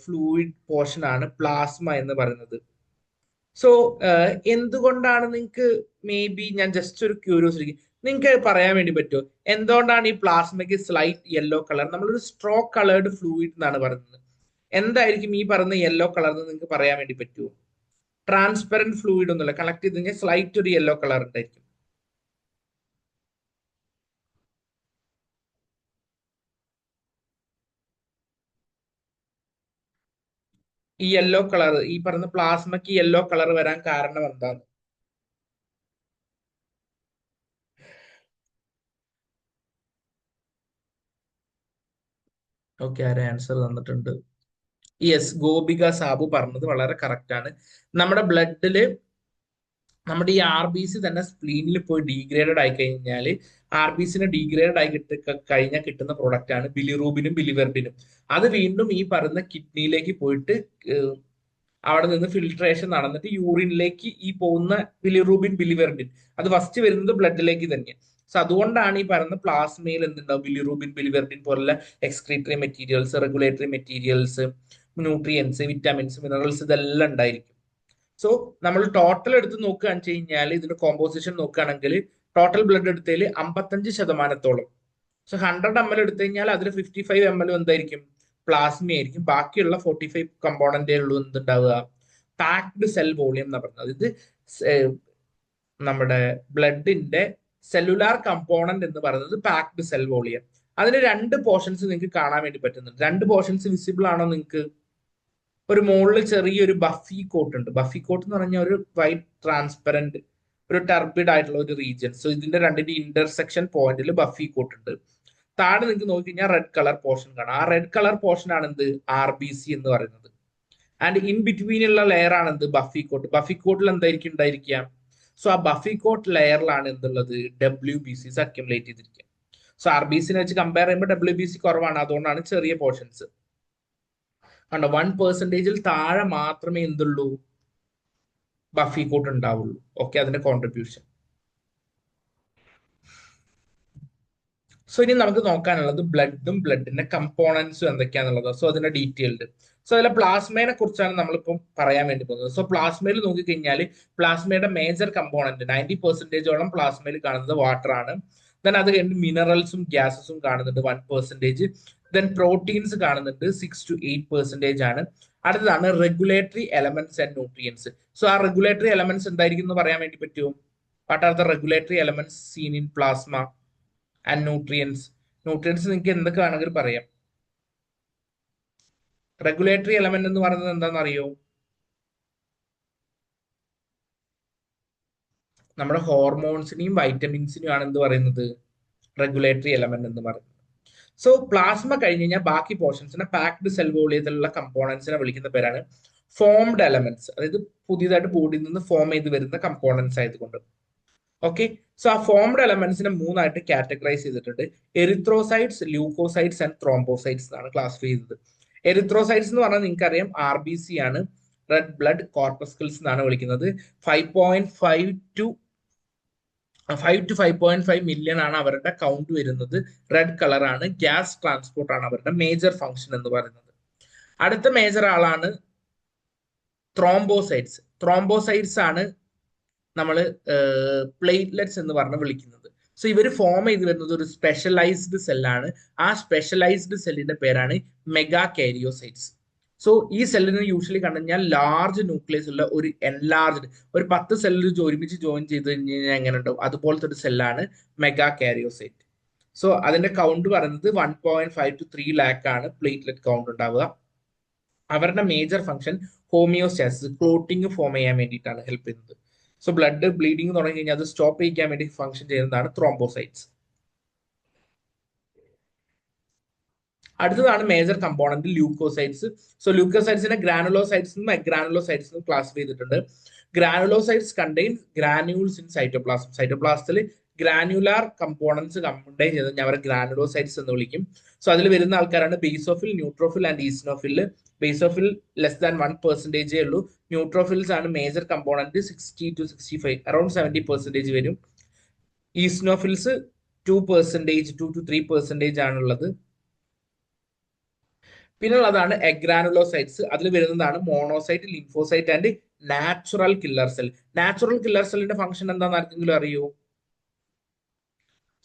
fluid portion ആണ് പ്ലാസ്മ എന്ന് പറയുന്നത്. സോ എന്തുകൊണ്ടാണ് നിങ്ങൾക്ക്, മേ ബി ഞാൻ ജസ്റ്റ് ഒരു ക്യൂരിയോസിറ്റി, നിങ്ങൾക്ക് പറയാൻ വേണ്ടി പറ്റുമോ എന്തുകൊണ്ടാണ് ഈ പ്ലാസ്മയ്ക്ക് സ്ലൈറ്റ് യെല്ലോ കളർ? നമ്മളൊരു സ്ട്രോ കളേർഡ് ഫ്ലൂയിഡ് എന്നാണ് പറയുന്നത്. എന്തായിരിക്കും ഈ പറയുന്ന യെല്ലോ കളർ എന്ന് നിങ്ങൾക്ക് പറയാൻ വേണ്ടി പറ്റുമോ? ട്രാൻസ്പെറന്റ് ഫ്ലൂയിഡ് ഒന്നുമില്ല, കളക്ട് ചെയ്ത് കഴിഞ്ഞാൽ സ്ലൈറ്റ് ഒരു യെല്ലോ കളർ ഉണ്ടായിരിക്കും. ഈ യെല്ലോ കളർ, ഈ പറയുന്ന പ്ലാസ്മയ്ക്ക് യെല്ലോ കളർ വരാൻ കാരണം എന്താണ്? ഓക്കെ, ആരെ ആൻസർ തന്നിട്ടുണ്ട്? യെസ്, ഗോപിക സാബു പറഞ്ഞത് വളരെ കറക്റ്റ് ആണ്. നമ്മുടെ ബ്ലഡില് നമ്മുടെ ഈ ആർ ബി സി തന്നെ സ്പ്ലീനിൽ പോയി ഡീഗ്രേഡഡ് ആയി കഴിഞ്ഞാൽ ആർ ബി സിനെ ഡീഗ്രേഡഡ് ആയി കഴിഞ്ഞാൽ കിട്ടുന്ന പ്രൊഡക്റ്റ് ആണ് ബിലിറൂബിനും ബിലിവെർഡിനും. അത് വീണ്ടും ഈ പറയുന്ന കിഡ്നിയിലേക്ക് പോയിട്ട് അവിടെ നിന്ന് ഫിൽട്രേഷൻ നടന്നിട്ട് യൂറിനിലേക്ക് ഈ പോകുന്ന ബിലിറൂബിൻ ബിലിവെർഡിൻ അത് ഫസ്റ്റ് വരുന്നത് ബ്ലഡിലേക്ക് തന്നെയാണ്. സോ അതുകൊണ്ടാണ് ഈ പറയുന്ന പ്ലാസ്മയിൽ എന്തുണ്ടാവും? ബിലിറൂബിൻ ബിലിവെർഡിൻ പോലുള്ള excretory materials, regulatory materials, nutrients, vitamins, minerals ഇതെല്ലാം ഉണ്ടായിരിക്കും. സോ നമ്മൾ ടോട്ടൽ എടുത്ത് നോക്കുകയാണെന്ന് വെച്ച് കഴിഞ്ഞാൽ ഇതിന്റെ കോമ്പോസിഷൻ നോക്കുകയാണെങ്കിൽ ടോട്ടൽ ബ്ലഡ് എടുത്തതിൽ 55%. സോ 100 ml എടുത്തു കഴിഞ്ഞാൽ അതിൽ 55 ml എന്തായിരിക്കും, പ്ലാസ്മ ആയിരിക്കും. ബാക്കിയുള്ള 45 കമ്പോണന്റേ ഉള്ളൂ എന്തുണ്ടാവുക, പാക്ഡ് സെൽ വോളിയം എന്ന് പറയുന്നത്. ഇത് നമ്മുടെ ബ്ലഡിന്റെ സെല്ലുലാർ കമ്പോണന്റ് എന്ന് പറയുന്നത് പാക്ഡ് സെൽ വോളിയം. അതിന് രണ്ട് പോർഷൻസ് നിങ്ങൾക്ക് കാണാൻ വേണ്ടി പറ്റുന്നുണ്ട്. രണ്ട് പോർഷൻസ് വിസിബിൾ ആണോ നിങ്ങൾക്ക്? ഒരു മുകളിൽ ചെറിയൊരു ബഫി കോട്ട് ഉണ്ട്. ബഫി കോട്ട് എന്ന് പറഞ്ഞാൽ ഒരു വൈറ്റ് ട്രാൻസ്പെറന്റ് ഒരു ടർബിഡ് ആയിട്ടുള്ള ഒരു റീജിയൻ. സോ ഇതിന്റെ രണ്ടിന്റെ ഇന്റർസെക്ഷൻ പോയിന്റിൽ ബഫി കോട്ട് ഉണ്ട്. താഴെ നിങ്ങൾക്ക് നോക്കി കഴിഞ്ഞാൽ റെഡ് കളർ പോർഷൻ കാണാം. ആ റെഡ് കളർ പോർഷൻ ആണ് എന്ത്, RBC എന്ന് പറയുന്നത്. ആൻഡ് ഇൻ ബിറ്റ്വീനുള്ള ലെയർ ആണ് എന്ത്, ബഫി കോട്ട്. ബഫി കോട്ടിൽ എന്തായിരിക്കും ഉണ്ടായിരിക്കുക? സോ ആ ബഫി കോട്ട് ലെയറിലാണ് എന്തുള്ളത്, WBCs അക്യുമുലേറ്റ് ചെയ്തിരിക്കുക. സോ RBCനെ വെച്ച് കമ്പയർ ചെയ്യുമ്പോൾ WBC കുറവാണ്, അതുകൊണ്ടാണ് ചെറിയ പോർഷൻസ് കണ്ടോ. 1% താഴെ മാത്രമേ എന്തുള്ളൂ, ബഫി കോട്ട് ഉണ്ടാവുള്ളൂ. ഓക്കെ, അതിന്റെ കോൺട്രിബ്യൂഷൻ. സോ ഇനി നമുക്ക് നോക്കാനുള്ളത് ബ്ലഡും ബ്ലഡിന്റെ കമ്പോണൻസും എന്തൊക്കെയാണെന്നുള്ളത്. സോ അതിന്റെ ഡീറ്റെയിൽഡ്. സോ അതിലെ പ്ലാസ്മയെ കുറിച്ചാണ് നമ്മളിപ്പം പറയാൻ വേണ്ടി പോകുന്നത്. സോ പ്ലാസ്മയിൽ നോക്കിക്കഴിഞ്ഞാൽ പ്ലാസ്മയുടെ മേജർ കമ്പോണന്റ് 90%ഓളം പ്ലാസ്മയിൽ കാണുന്നത് വാട്ടർ ആണ്. ദെൻ അത് കഴിഞ്ഞ് മിനറൽസും ഗ്യാസസും കാണുന്നുണ്ട് 1%. ദെൻ പ്രോട്ടീൻസ് കാണുന്നുണ്ട് 6 to 8% ആണ്. അടുത്തതാണ് regulatory elements and nutrients. So ആ റെഗുലേറ്ററി എലമെന്റ്സ് എന്തായിരിക്കും എന്ന് പറയാൻ വേണ്ടി പറ്റുമോ? What are the regulatory elements scene in plasma and nutrients? Nutrients നിങ്ങൾക്ക് എന്തൊക്കെ വേണമെങ്കിൽ പറയാം. റെഗുലേറ്ററി എലമെന്റ് എന്ന് പറയുന്നത് എന്താണെന്ന് അറിയോ? നമ്മുടെ ഹോർമോൺസിനെയും വൈറ്റമിൻസിനെയും ആണ് എന്ത് പറയുന്നത്, റെഗുലേറ്ററി എലമെന്റ് എന്ന് പറയുന്നത്. സോ പ്ലാസ്മ കഴിഞ്ഞ് കഴിഞ്ഞാൽ ബാക്കി പോർഷൻസിനെ പാക്ഡ് സെൽ വോളിയത്തിലുള്ള കമ്പോണൻസിനെ വിളിക്കുന്ന പേരാണ് ഫോംഡ് എലമെന്റ്സ്. അതായത് പുതിയതായിട്ട് ബോഡിയിൽ നിന്ന് ഫോം ചെയ്ത് വരുന്ന കമ്പോണൻസ് ആയതുകൊണ്ട്. ഓക്കെ, സോ ആ ഫോംഡ് എലമെന്റ്സിനെ മൂന്നായിട്ട് കാറ്റഗറൈസ് ചെയ്തിട്ടുണ്ട്. എറിത്രോസൈറ്റ്സ്, ല്യൂക്കോസൈറ്റ്സ് ആൻഡ് ത്രോംബോസൈറ്റ്സ് എന്നാണ് ക്ലാസിഫൈ ചെയ്തത്. എറിത്രോസൈറ്റ്സ് എന്ന് പറഞ്ഞാൽ നിങ്ങൾക്കറിയാം RBC ആണ്. റെഡ് ബ്ലഡ് കോർപ്പസ്കിൾസ് എന്നാണ് വിളിക്കുന്നത്. 5.5 to 5.5 മില്യൺ ആണ് അവരുടെ കൗണ്ട് വരുന്നത്. റെഡ് കളർ ആണ്. ഗ്യാസ് ട്രാൻസ്പോർട്ട് ആണ് അവരുടെ മേജർ ഫംഗ്ഷൻ എന്ന് പറയുന്നത്. അടുത്ത മേജർ ആളാണ് ത്രോംബോസൈറ്റ്സ്. ത്രോംബോസൈറ്റ്സ് ആണ് നമ്മൾ പ്ലേറ്റ്ലെറ്റ്സ് എന്ന് പറഞ്ഞ് വിളിക്കുന്നത്. സോ ഇവർ ഫോം ചെയ്ത് വരുന്നത് ഒരു സ്പെഷ്യലൈസ്ഡ് സെല്ലാണ്. ആ സ്പെഷ്യലൈസ്ഡ് സെല്ലിന്റെ പേരാണ് മെഗാ കാരിയോസൈറ്റ്സ്. സോ ഈ സെല്ലിന് യൂഷ്വലി കണ്ടു കഴിഞ്ഞാൽ ലാർജ് ന്യൂക്ലിയസ് ഉള്ള ഒരു എൻലാർജ്ഡ് ഒരു 10 സെല്ലിൽ ഒരുമിച്ച് ജോയിൻ ചെയ്ത് കഴിഞ്ഞ് കഴിഞ്ഞാൽ എങ്ങനെ ഉണ്ടാവും, അതുപോലത്തെ ഒരു സെല്ലാണ് മെഗാ കാരിയോസൈറ്റ്. സോ അതിന്റെ കൗണ്ട് പറയുന്നത് 1.5 to 3 lakh ആണ് പ്ലേറ്റ്ലെറ്റ് കൗണ്ട് ഉണ്ടാവുക. അവരുടെ major function homeostasis, clotting form ചെയ്യാൻ വേണ്ടിയിട്ടാണ് ഹെൽപ്പ് ചെയ്യുന്നത്. സോ ബ്ലഡ് ബ്ലീഡിങ് തുടങ്ങി കഴിഞ്ഞാൽ അത് സ്റ്റോപ്പ് ചെയ്യാൻ വേണ്ടി ഫംഗ്ഷൻ ചെയ്യുന്നതാണ് ത്രോംബോസൈറ്റ്സ്. അടുത്തതാണ് മേജർ കമ്പോണന്റ് ല്യൂക്കോസൈറ്റ്സ്. സോ ല്യൂക്കോസൈറ്റ്സിനെ ഗ്രാനുലോസൈറ്റ്സ് എന്നും എഗ്രാനുലോസൈറ്റ്സ് എന്നും ക്ലാസിഫൈ ചെയ്തിട്ടുണ്ട്. Granulocytes contain granules in cytoplasm. സൈറ്റോപ്ലാസത്തിൽ ഗ്രാനുലാർ കമ്പോണൻസ് കണ്ടെയ്ൻ ചെയ്ത് കഴിഞ്ഞാൽ അവരെ ഗ്രാനുലോസൈറ്റ്സ് എന്ന് വിളിക്കും. സോ അതിൽ വരുന്ന ആൾക്കാരാണ് basophil, neutrophil and eosinophil. Basophil less than 1% ഉള്ളൂ. ന്യൂട്രോഫിൽസ് ആണ് മേജർ കമ്പോണന്റ്, 60 to 65, അറൌണ്ട് 70% വരും. ഈസ്നോഫിൽസ് 2%, 2 to 3% ആണുള്ളത്. പിന്നുള്ളതാണ് എഗ്രാനുലോസൈറ്റ്സ്. അതിൽ വരുന്നതാണ് monocyte, lymphocyte and natural killer cell. Natural killer സെല്ലിന്റെ ഫംഗ്ഷൻ എന്താണെന്ന് ആർക്കെങ്കിലും അറിയോ?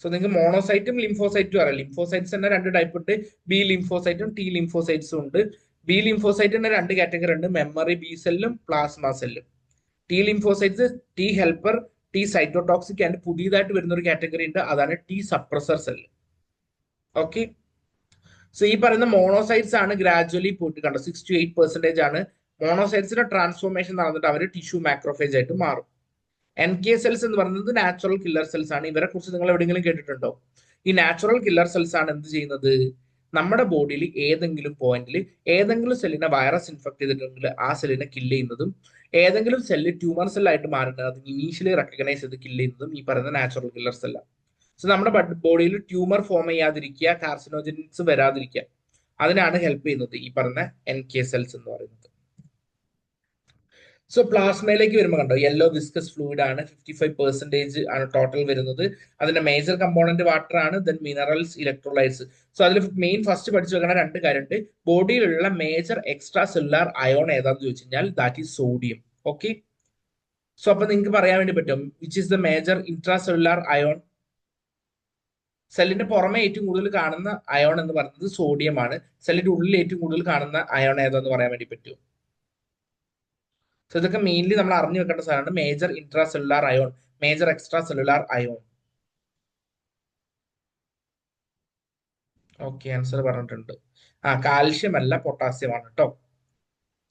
സോ നിങ്ങൾക്ക് മോണോസൈറ്റും ലിംഫോസൈറ്റും അറിയാം. ലിംഫോസൈറ്റ്സ് തന്നെ രണ്ട് ടൈപ്പ് ഉണ്ട്. ബി ലിംഫോസൈറ്റും ടി ലിംഫോസൈറ്റ്സും ഉണ്ട്. ബി ലിംഫോസൈറ്റിന്റെ രണ്ട് കാറ്റഗറി ഉണ്ട്, മെമ്മറി ബി സെല്ലും പ്ലാസ്മ സെല്ലും. T lymphocytes T helper, T cytotoxic and പുതിയതായിട്ട് വരുന്ന ഒരു കാറ്റഗറി ഉണ്ട്, അതാണ് T suppressor cell. Okay, so ഈ പറയുന്ന മോണോസൈറ്റ്സ് ആണ് ഗ്രാജുവലി പോയിട്ട് കണ്ടോ 6 to 8% ആണ്. മോണോസൈറ്റ്സിന്റെ ട്രാൻസ്ഫോർമേഷൻ നടന്നിട്ട് അവർ ടിഷ്യൂ മാക്രോഫേജ് ആയിട്ട് മാറും. NK സെൽസ് എന്ന് പറയുന്നത് നാച്ചുറൽ കില്ലർ സെൽസ് ആണ്. ഇവരെ കുറിച്ച് നിങ്ങൾ എവിടെയെങ്കിലും കേട്ടിട്ടുണ്ടോ? ഈ നാച്ചുറൽ കില്ലർ സെൽസ് ആണ് എന്ത് ചെയ്യുന്നത്, നമ്മുടെ ബോഡിയിൽ ഏതെങ്കിലും പോയിന്റിൽ ഏതെങ്കിലും സെല്ലിനെ വൈറസ് ഇൻഫെക്ട് ചെയ്തിട്ടുണ്ടെങ്കിൽ ആ സെല്ലിനെ കില്ല് ചെയ്യുന്നതും, ഏതെങ്കിലും സെല്ല് ട്യൂമർ സെല്ലായിട്ട് മാറുന്നത് അത് ഇനീഷ്യലി റെക്കഗ്നൈസ് ചെയ്ത് കില്ല് ചെയ്യുന്നതും ഈ പറയുന്ന നാച്ചുറൽ കില്ലർ സെല്ലാണ്. സോ നമ്മുടെ ബോഡിയിൽ ട്യൂമർ ഫോം ചെയ്യാതിരിക്കുക, കാർസിനോജൻസ് വരാതിരിക്കുക, അതിനാണ് ഹെൽപ്പ് ചെയ്യുന്നത് ഈ പറഞ്ഞ NK സെൽസ് എന്ന് പറയുന്നത്. സോ പ്ലാസ്മയിലേക്ക് വരുമ്പോൾ കണ്ടോ യെല്ലോ വിസ്കസ് ഫ്ലൂയിഡ് ആണ്. 55% ആണ് ടോട്ടൽ വരുന്നത്. അതിന്റെ മേജർ കമ്പോണന്റ് വാട്ടർ ആണ്. Then minerals, electrolytes. സോ അതിൽ മെയിൻ ഫസ്റ്റ് പഠിച്ചു വെക്കുന്ന രണ്ട് കാര്യമുണ്ട്. ബോഡിയിലുള്ള മേജർ എക്സ്ട്രാ സെല്ലുലാർ അയോൺ ഏതാന്ന് ചോദിച്ചു കഴിഞ്ഞാൽ that is sodium. Okay. So അപ്പൊ നിങ്ങൾക്ക് പറയാൻ വേണ്ടി പറ്റും which is the major intra cellular ion. സെല്ലിന്റെ പുറമെ ഏറ്റവും കൂടുതൽ കാണുന്ന അയോൺ എന്ന് പറയുന്നത് സോഡിയം ആണ്. സെല്ലിന്റെ ഉള്ളിൽ ഏറ്റവും കൂടുതൽ കാണുന്ന അയോൺ ഏതാന്ന് പറയാൻ വേണ്ടി പറ്റും. സോ ഇതൊക്കെ മെയിൻലി നമ്മൾ അറിഞ്ഞു വെക്കേണ്ട സാധനമാണ്. Major intra cellular ion, major extra cellular ion. Okay, answer പറഞ്ഞിട്ടുണ്ട്. കാൽഷ്യം അല്ല, പൊട്ടാസ്യം ആണ് കേട്ടോ.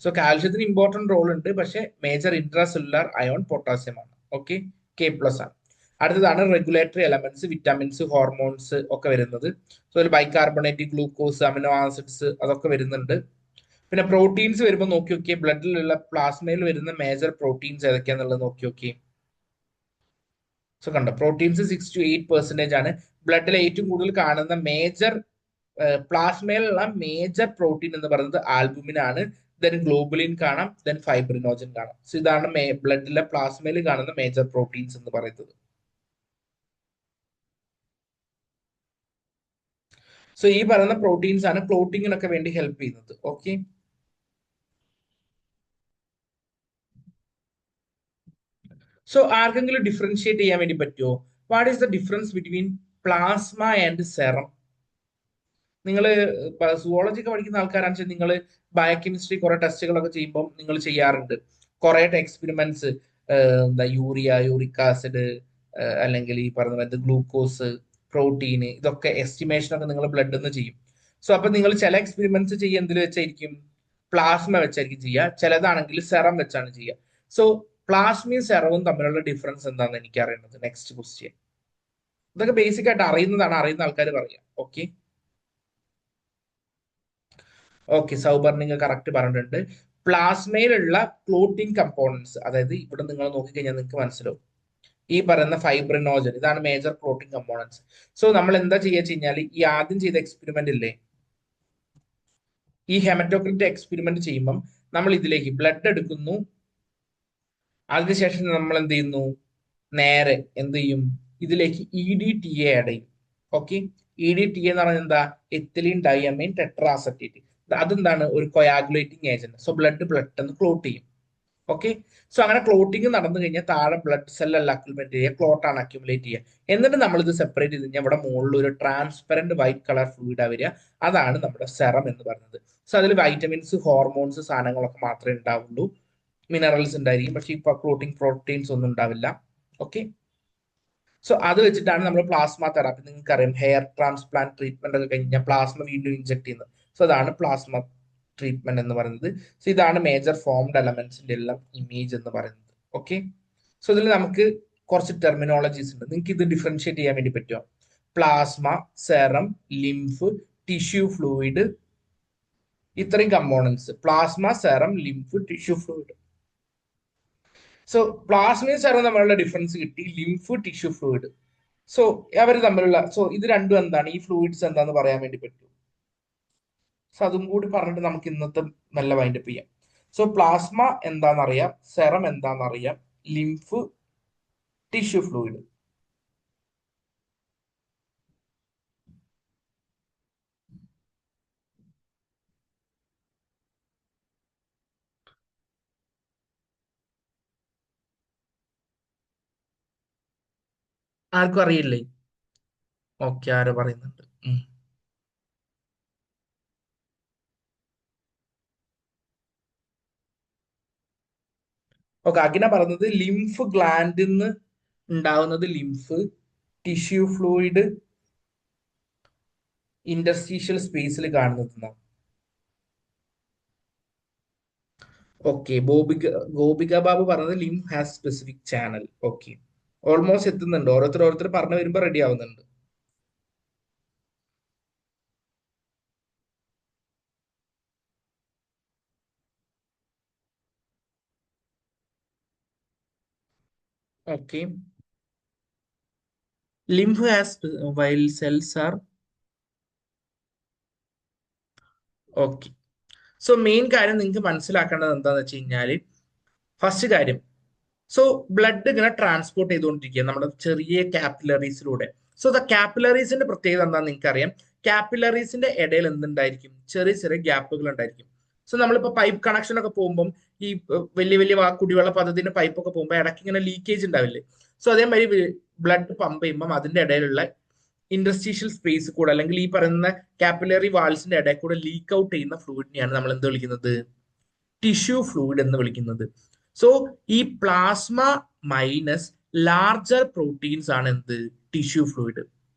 സോ കാൽഷ്യത്തിന് ഇമ്പോർട്ടന്റ് റോൾ ഉണ്ട്, പക്ഷെ major intra cellular ion potassium ആണ്. ഓക്കെ, K+ ആണ്. അടുത്തതാണ് റെഗുലേറ്ററി എലമെന്റ്സ്, വിറ്റാമിൻസ്, ഹോർമോൺസ് ഒക്കെ വരുന്നത്. സോ അതിൽ ബൈകാർബണേറ്റ്, ഗ്ലൂക്കോസ്, അമിനോ ആസിഡ്സ് അതൊക്കെ വരുന്നുണ്ട്. പിന്നെ പ്രോട്ടീൻസ് വരുമ്പോൾ നോക്കി നോക്കിയേ, ബ്ലഡിലുള്ള പ്ലാസ്മയിൽ വരുന്ന മേജർ പ്രോട്ടീൻസ് ഏതൊക്കെയാന്നുള്ളത് നോക്കി നോക്കിയേ. സോ കണ്ടോ, പ്രോട്ടീൻസ് 6 to 8% ആണ്. ബ്ലഡിലെ ഏറ്റവും കൂടുതൽ കാണുന്ന മേജർ പ്ലാസ്മയിലുള്ള മേജർ പ്രോട്ടീൻ എന്ന് പറയുന്നത് ആൽബുമിൻ ആണ്. ദെൻ ഗ്ലോബുലിൻ കാണാം, ദെൻ ഫൈബ്രിനോജൻ കാണാം. സോ ഇതാണ് ബ്ലഡിലെ പ്ലാസ്മയിൽ കാണുന്ന മേജർ പ്രോട്ടീൻസ് എന്ന് പറയുന്നത്. സോ ഈ പറയുന്ന പ്രോട്ടീൻസ് ആണ് ക്ലോട്ടിങ്ങിനൊക്കെ വേണ്ടി ഹെൽപ്പ് ചെയ്യുന്നത്. ഓക്കെ. സോ ആർക്കെങ്കിലും ഡിഫറൻഷിയേറ്റ് ചെയ്യാൻ വേണ്ടി പറ്റുമോ? What is the difference between plasma and serum? നിങ്ങൾ സുവോളജി ഒക്കെ പഠിക്കുന്ന ആൾക്കാരാണെന്ന് വെച്ചാൽ നിങ്ങൾ ബയോകെമിസ്ട്രി കുറെ ടെസ്റ്റുകളൊക്കെ ചെയ്യുമ്പോൾ നിങ്ങൾ ചെയ്യാറുണ്ട് കുറെ എക്സ്പെരിമെന്റ്സ്. എന്താ യൂറിയ, യൂറിക് ആസിഡ്, അല്ലെങ്കിൽ ഈ പറഞ്ഞ ഗ്ലൂക്കോസ്, പ്രോട്ടീൻ, ഇതൊക്കെ എസ്റ്റിമേഷൻ ഒക്കെ നിങ്ങൾ ബ്ലഡിൽ നിന്ന് ചെയ്യും. സോ അപ്പൊ നിങ്ങൾ ചില എക്സ്പെരിമെന്റ്സ് ചെയ്യുക എന്തിൽ വെച്ചായിരിക്കും? പ്ലാസ്മ വെച്ചായിരിക്കും ചെയ്യുക. ചിലതാണെങ്കിൽ സെറം വെച്ചാണ് ചെയ്യുക. സോ പ്ലാസ്മയും സെറവും തമ്മിലുള്ള ഡിഫറൻസ് എന്താണെന്ന് എനിക്ക് അറിയുന്നത്. Next question. ഇതൊക്കെ ബേസിക് ആയിട്ട് അറിയുന്നതാണ്, അറിയുന്ന ആൾക്കാർ പറയാം. ഓക്കെ ഓക്കെ, സൗബർണിങ് കറക്റ്റ് പറഞ്ഞിട്ടുണ്ട്. പ്ലാസ്മയിലുള്ള ക്ലോട്ടിംഗ് കമ്പോണൻസ്, അതായത് ഇവിടെ നിങ്ങൾ നോക്കിക്കഴിഞ്ഞാൽ നിങ്ങൾക്ക് മനസ്സിലാവും. ഈ പറയുന്ന ഫൈബ്രിനോജൻ, ഇതാണ് മേജർ ക്ലോട്ടിംഗ് കമ്പോണൻസ്. സോ നമ്മൾ എന്താ ചെയ്യുക വെച്ച് കഴിഞ്ഞാൽ, ഈ ആദ്യം ചെയ്ത എക്സ്പെരിമെന്റ് ഇല്ലേ, ഈ ഹെമറ്റോക്രിറ്റ് എക്സ്പെരിമെന്റ് ചെയ്യുമ്പം നമ്മൾ ഇതിലേക്ക് ബ്ലഡ് എടുക്കുന്നു. അതിനുശേഷം നമ്മൾ എന്ത് ചെയ്യുന്നു? നേരെ എന്ത് ചെയ്യും? ഇതിലേക്ക് EDTA ആഡ് ചെയ്യും. ഓക്കെ, EDTA എന്ന് പറഞ്ഞാൽ എന്താ? എത്തിലീൻ ഡൈഅമൈൻ ടെട്രാസെറ്റേറ്റ്. അതെന്താണ്? ഒരു കൊയാഗുലേറ്റിംഗ് ഏജന്റ്. സോ ബ്ലഡ് പെട്ടെന്ന് ക്ലോട്ട് ചെയ്യും. ഓക്കെ, സോ അങ്ങനെ ക്ലോട്ടിങ് നടന്നു കഴിഞ്ഞാൽ താഴെ ബ്ലഡ് സെല്ലല്ല അക്യുമുലേറ്റ് ചെയ്യുക, ക്ലോട്ടാണ് അക്യുമുലേറ്റ് ചെയ്യുക. എന്നിട്ട് നമ്മൾ ഇത് സെപ്പറേറ്റ് ചെയ്ത് കഴിഞ്ഞാൽ ഇവിടെ മുകളിൽ ഒരു ട്രാൻസ്പെറന്റ് വൈറ്റ് കളർ ഫ്ലൂയിഡാ വരിക. അതാണ് നമ്മുടെ സെറം എന്ന് പറയുന്നത്. സോ അതിൽ വൈറ്റമിൻസ്, ഹോർമോൺസ്, സാധനങ്ങളൊക്കെ മാത്രമേ ഉണ്ടാവുള്ളൂ. മിനറൽസ് ഉണ്ടായിരിക്കും, പക്ഷേ ഇപ്പൊ ക്ലോട്ടിംഗ് പ്രോട്ടീൻസ് ഒന്നും ഉണ്ടാവില്ല. ഓക്കെ, സോ അത് വെച്ചിട്ടാണ് നമ്മൾ പ്ലാസ്മ തെറാപ്പി, നിങ്ങൾക്കറിയാം ഹെയർ ട്രാൻസ്പ്ലാന്റ് ട്രീറ്റ്മെന്റ് ഒക്കെ കഴിഞ്ഞാൽ പ്ലാസ്മ വീണ്ടും ഇൻജെക്ട് ചെയ്യുന്നത്. സോ അതാണ് പ്ലാസ്മ ട്രീറ്റ്മെന്റ് എന്ന് പറയുന്നത്. സോ ഇതാണ് മേജർ ഫോംഡ് എലമെന്റ്സിന്റെ എല്ലാം ഇമേജ് എന്ന് പറയുന്നത്. ഓക്കെ, സോ ഇതിൽ നമുക്ക് കുറച്ച് ടെർമിനോളജീസ് ഉണ്ട്. നിങ്ങൾക്ക് ഇത് ഡിഫറൻഷിയേറ്റ് ചെയ്യാൻ വേണ്ടി പറ്റുമോ? Plasma, serum, lymph, tissue fluid, ഇത്രയും components. Plasma, serum, lymph, tissue fluid. So പ്ലാസ്മയും സെറം തമ്മിലുള്ള ഡിഫറൻസ് കിട്ടി, ലിംഫ്, ടിഷ്യൂ ഫ്ലൂയിഡ്. സോ അവർ തമ്മിലുള്ള, സോ ഇത് രണ്ടും എന്താണ്? ഈ ഫ്ലൂയിഡ്സ് എന്താന്ന് പറയാൻ വേണ്ടി പറ്റും? സോ അതും കൂടി പറഞ്ഞിട്ട് നമുക്ക് ഇന്നത്തെ നല്ല വൈൻഡപ്പ് ചെയ്യാം. സോ പ്ലാസ്മ എന്താണെന്നറിയാം, സെറം എന്താണെന്നറിയാം, ലിംഫ്, ടിഷ്യൂ ഫ്ലൂയിഡ്. ആർക്കും അറിയില്ലേ? ഓക്കെ, ആരോ പറയുന്നുണ്ട്. ഓക്കെ, അഖിന പറഞ്ഞത് ലിംഫ് ഗ്ലാൻഡിൽ നിന്ന് ഉണ്ടാവുന്നത് ലിംഫ്, ടിഷ്യൂ ഫ്ലൂയിഡ് ഇന്റർസ്റ്റീഷ്യൽ സ്പേസിൽ കാണുന്നതെന്നാണ്. ഓക്കെ, ഗോപിക ബാബു പറഞ്ഞത് lymph has specific channel. Okay, almost എത്തുന്നുണ്ട്. ഓരോരുത്തർ പറഞ്ഞു വരുമ്പോൾ റെഡി ആവുന്നുണ്ട്. Okay, lymph has while cells are. Okay, so main കാര്യം നിങ്ങൾക്ക് മനസ്സിലാക്കേണ്ടത് എന്താന്ന് വെച്ച് കഴിഞ്ഞാല്, ഫസ്റ്റ് കാര്യം, സോ ബ്ലഡ് ഇങ്ങനെ ട്രാൻസ്പോർട്ട് ചെയ്തുകൊണ്ടിരിക്കുക നമ്മുടെ ചെറിയ കാപ്പിലറീസിലൂടെ. സോ ദ കാപ്പിലറീസിന്റെ പ്രത്യേകത എന്താണെന്ന് നിങ്ങൾക്ക് അറിയാം. കാപ്പിലറീസിന്റെ ഇടയിൽ എന്തുണ്ടായിരിക്കും? ചെറിയ ചെറിയ ഗ്യാപ്പുകൾ ഉണ്ടായിരിക്കും. സോ നമ്മളിപ്പോ പൈപ്പ് കണക്ഷൻ ഒക്കെ പോകുമ്പോൾ ഈ വലിയ വലിയ കുടിവെള്ള പദ്ധതിന്റെ പൈപ്പൊക്കെ പോകുമ്പോൾ ഇടയ്ക്ക് ഇങ്ങനെ ലീക്കേജ് ഉണ്ടാവില്ലേ? സോ അതേമാതിരി ബ്ലഡ് പമ്പ് ചെയ്യുമ്പം അതിന്റെ ഇടയിലുള്ള ഇൻഡസ്ട്രീഷ്യൽ സ്പേസ് കൂടെ അല്ലെങ്കിൽ ഈ പറയുന്ന കാപ്പിലറി വാൾസിന്റെ ഇടയിൽ കൂടെ ലീക്ക് ഔട്ട് ചെയ്യുന്ന ഫ്ലൂയിഡിനെയാണ് നമ്മൾ എന്ത് വിളിക്കുന്നത്? ടിഷ്യൂ ഫ്ലൂയിഡ് എന്ന് വിളിക്കുന്നത്. സോ ഈ പ്ലാസ്മ മൈനസ് ലാർജർ പ്രോട്ടീൻസ് ആണ് എന്ത്? Tissue fluid.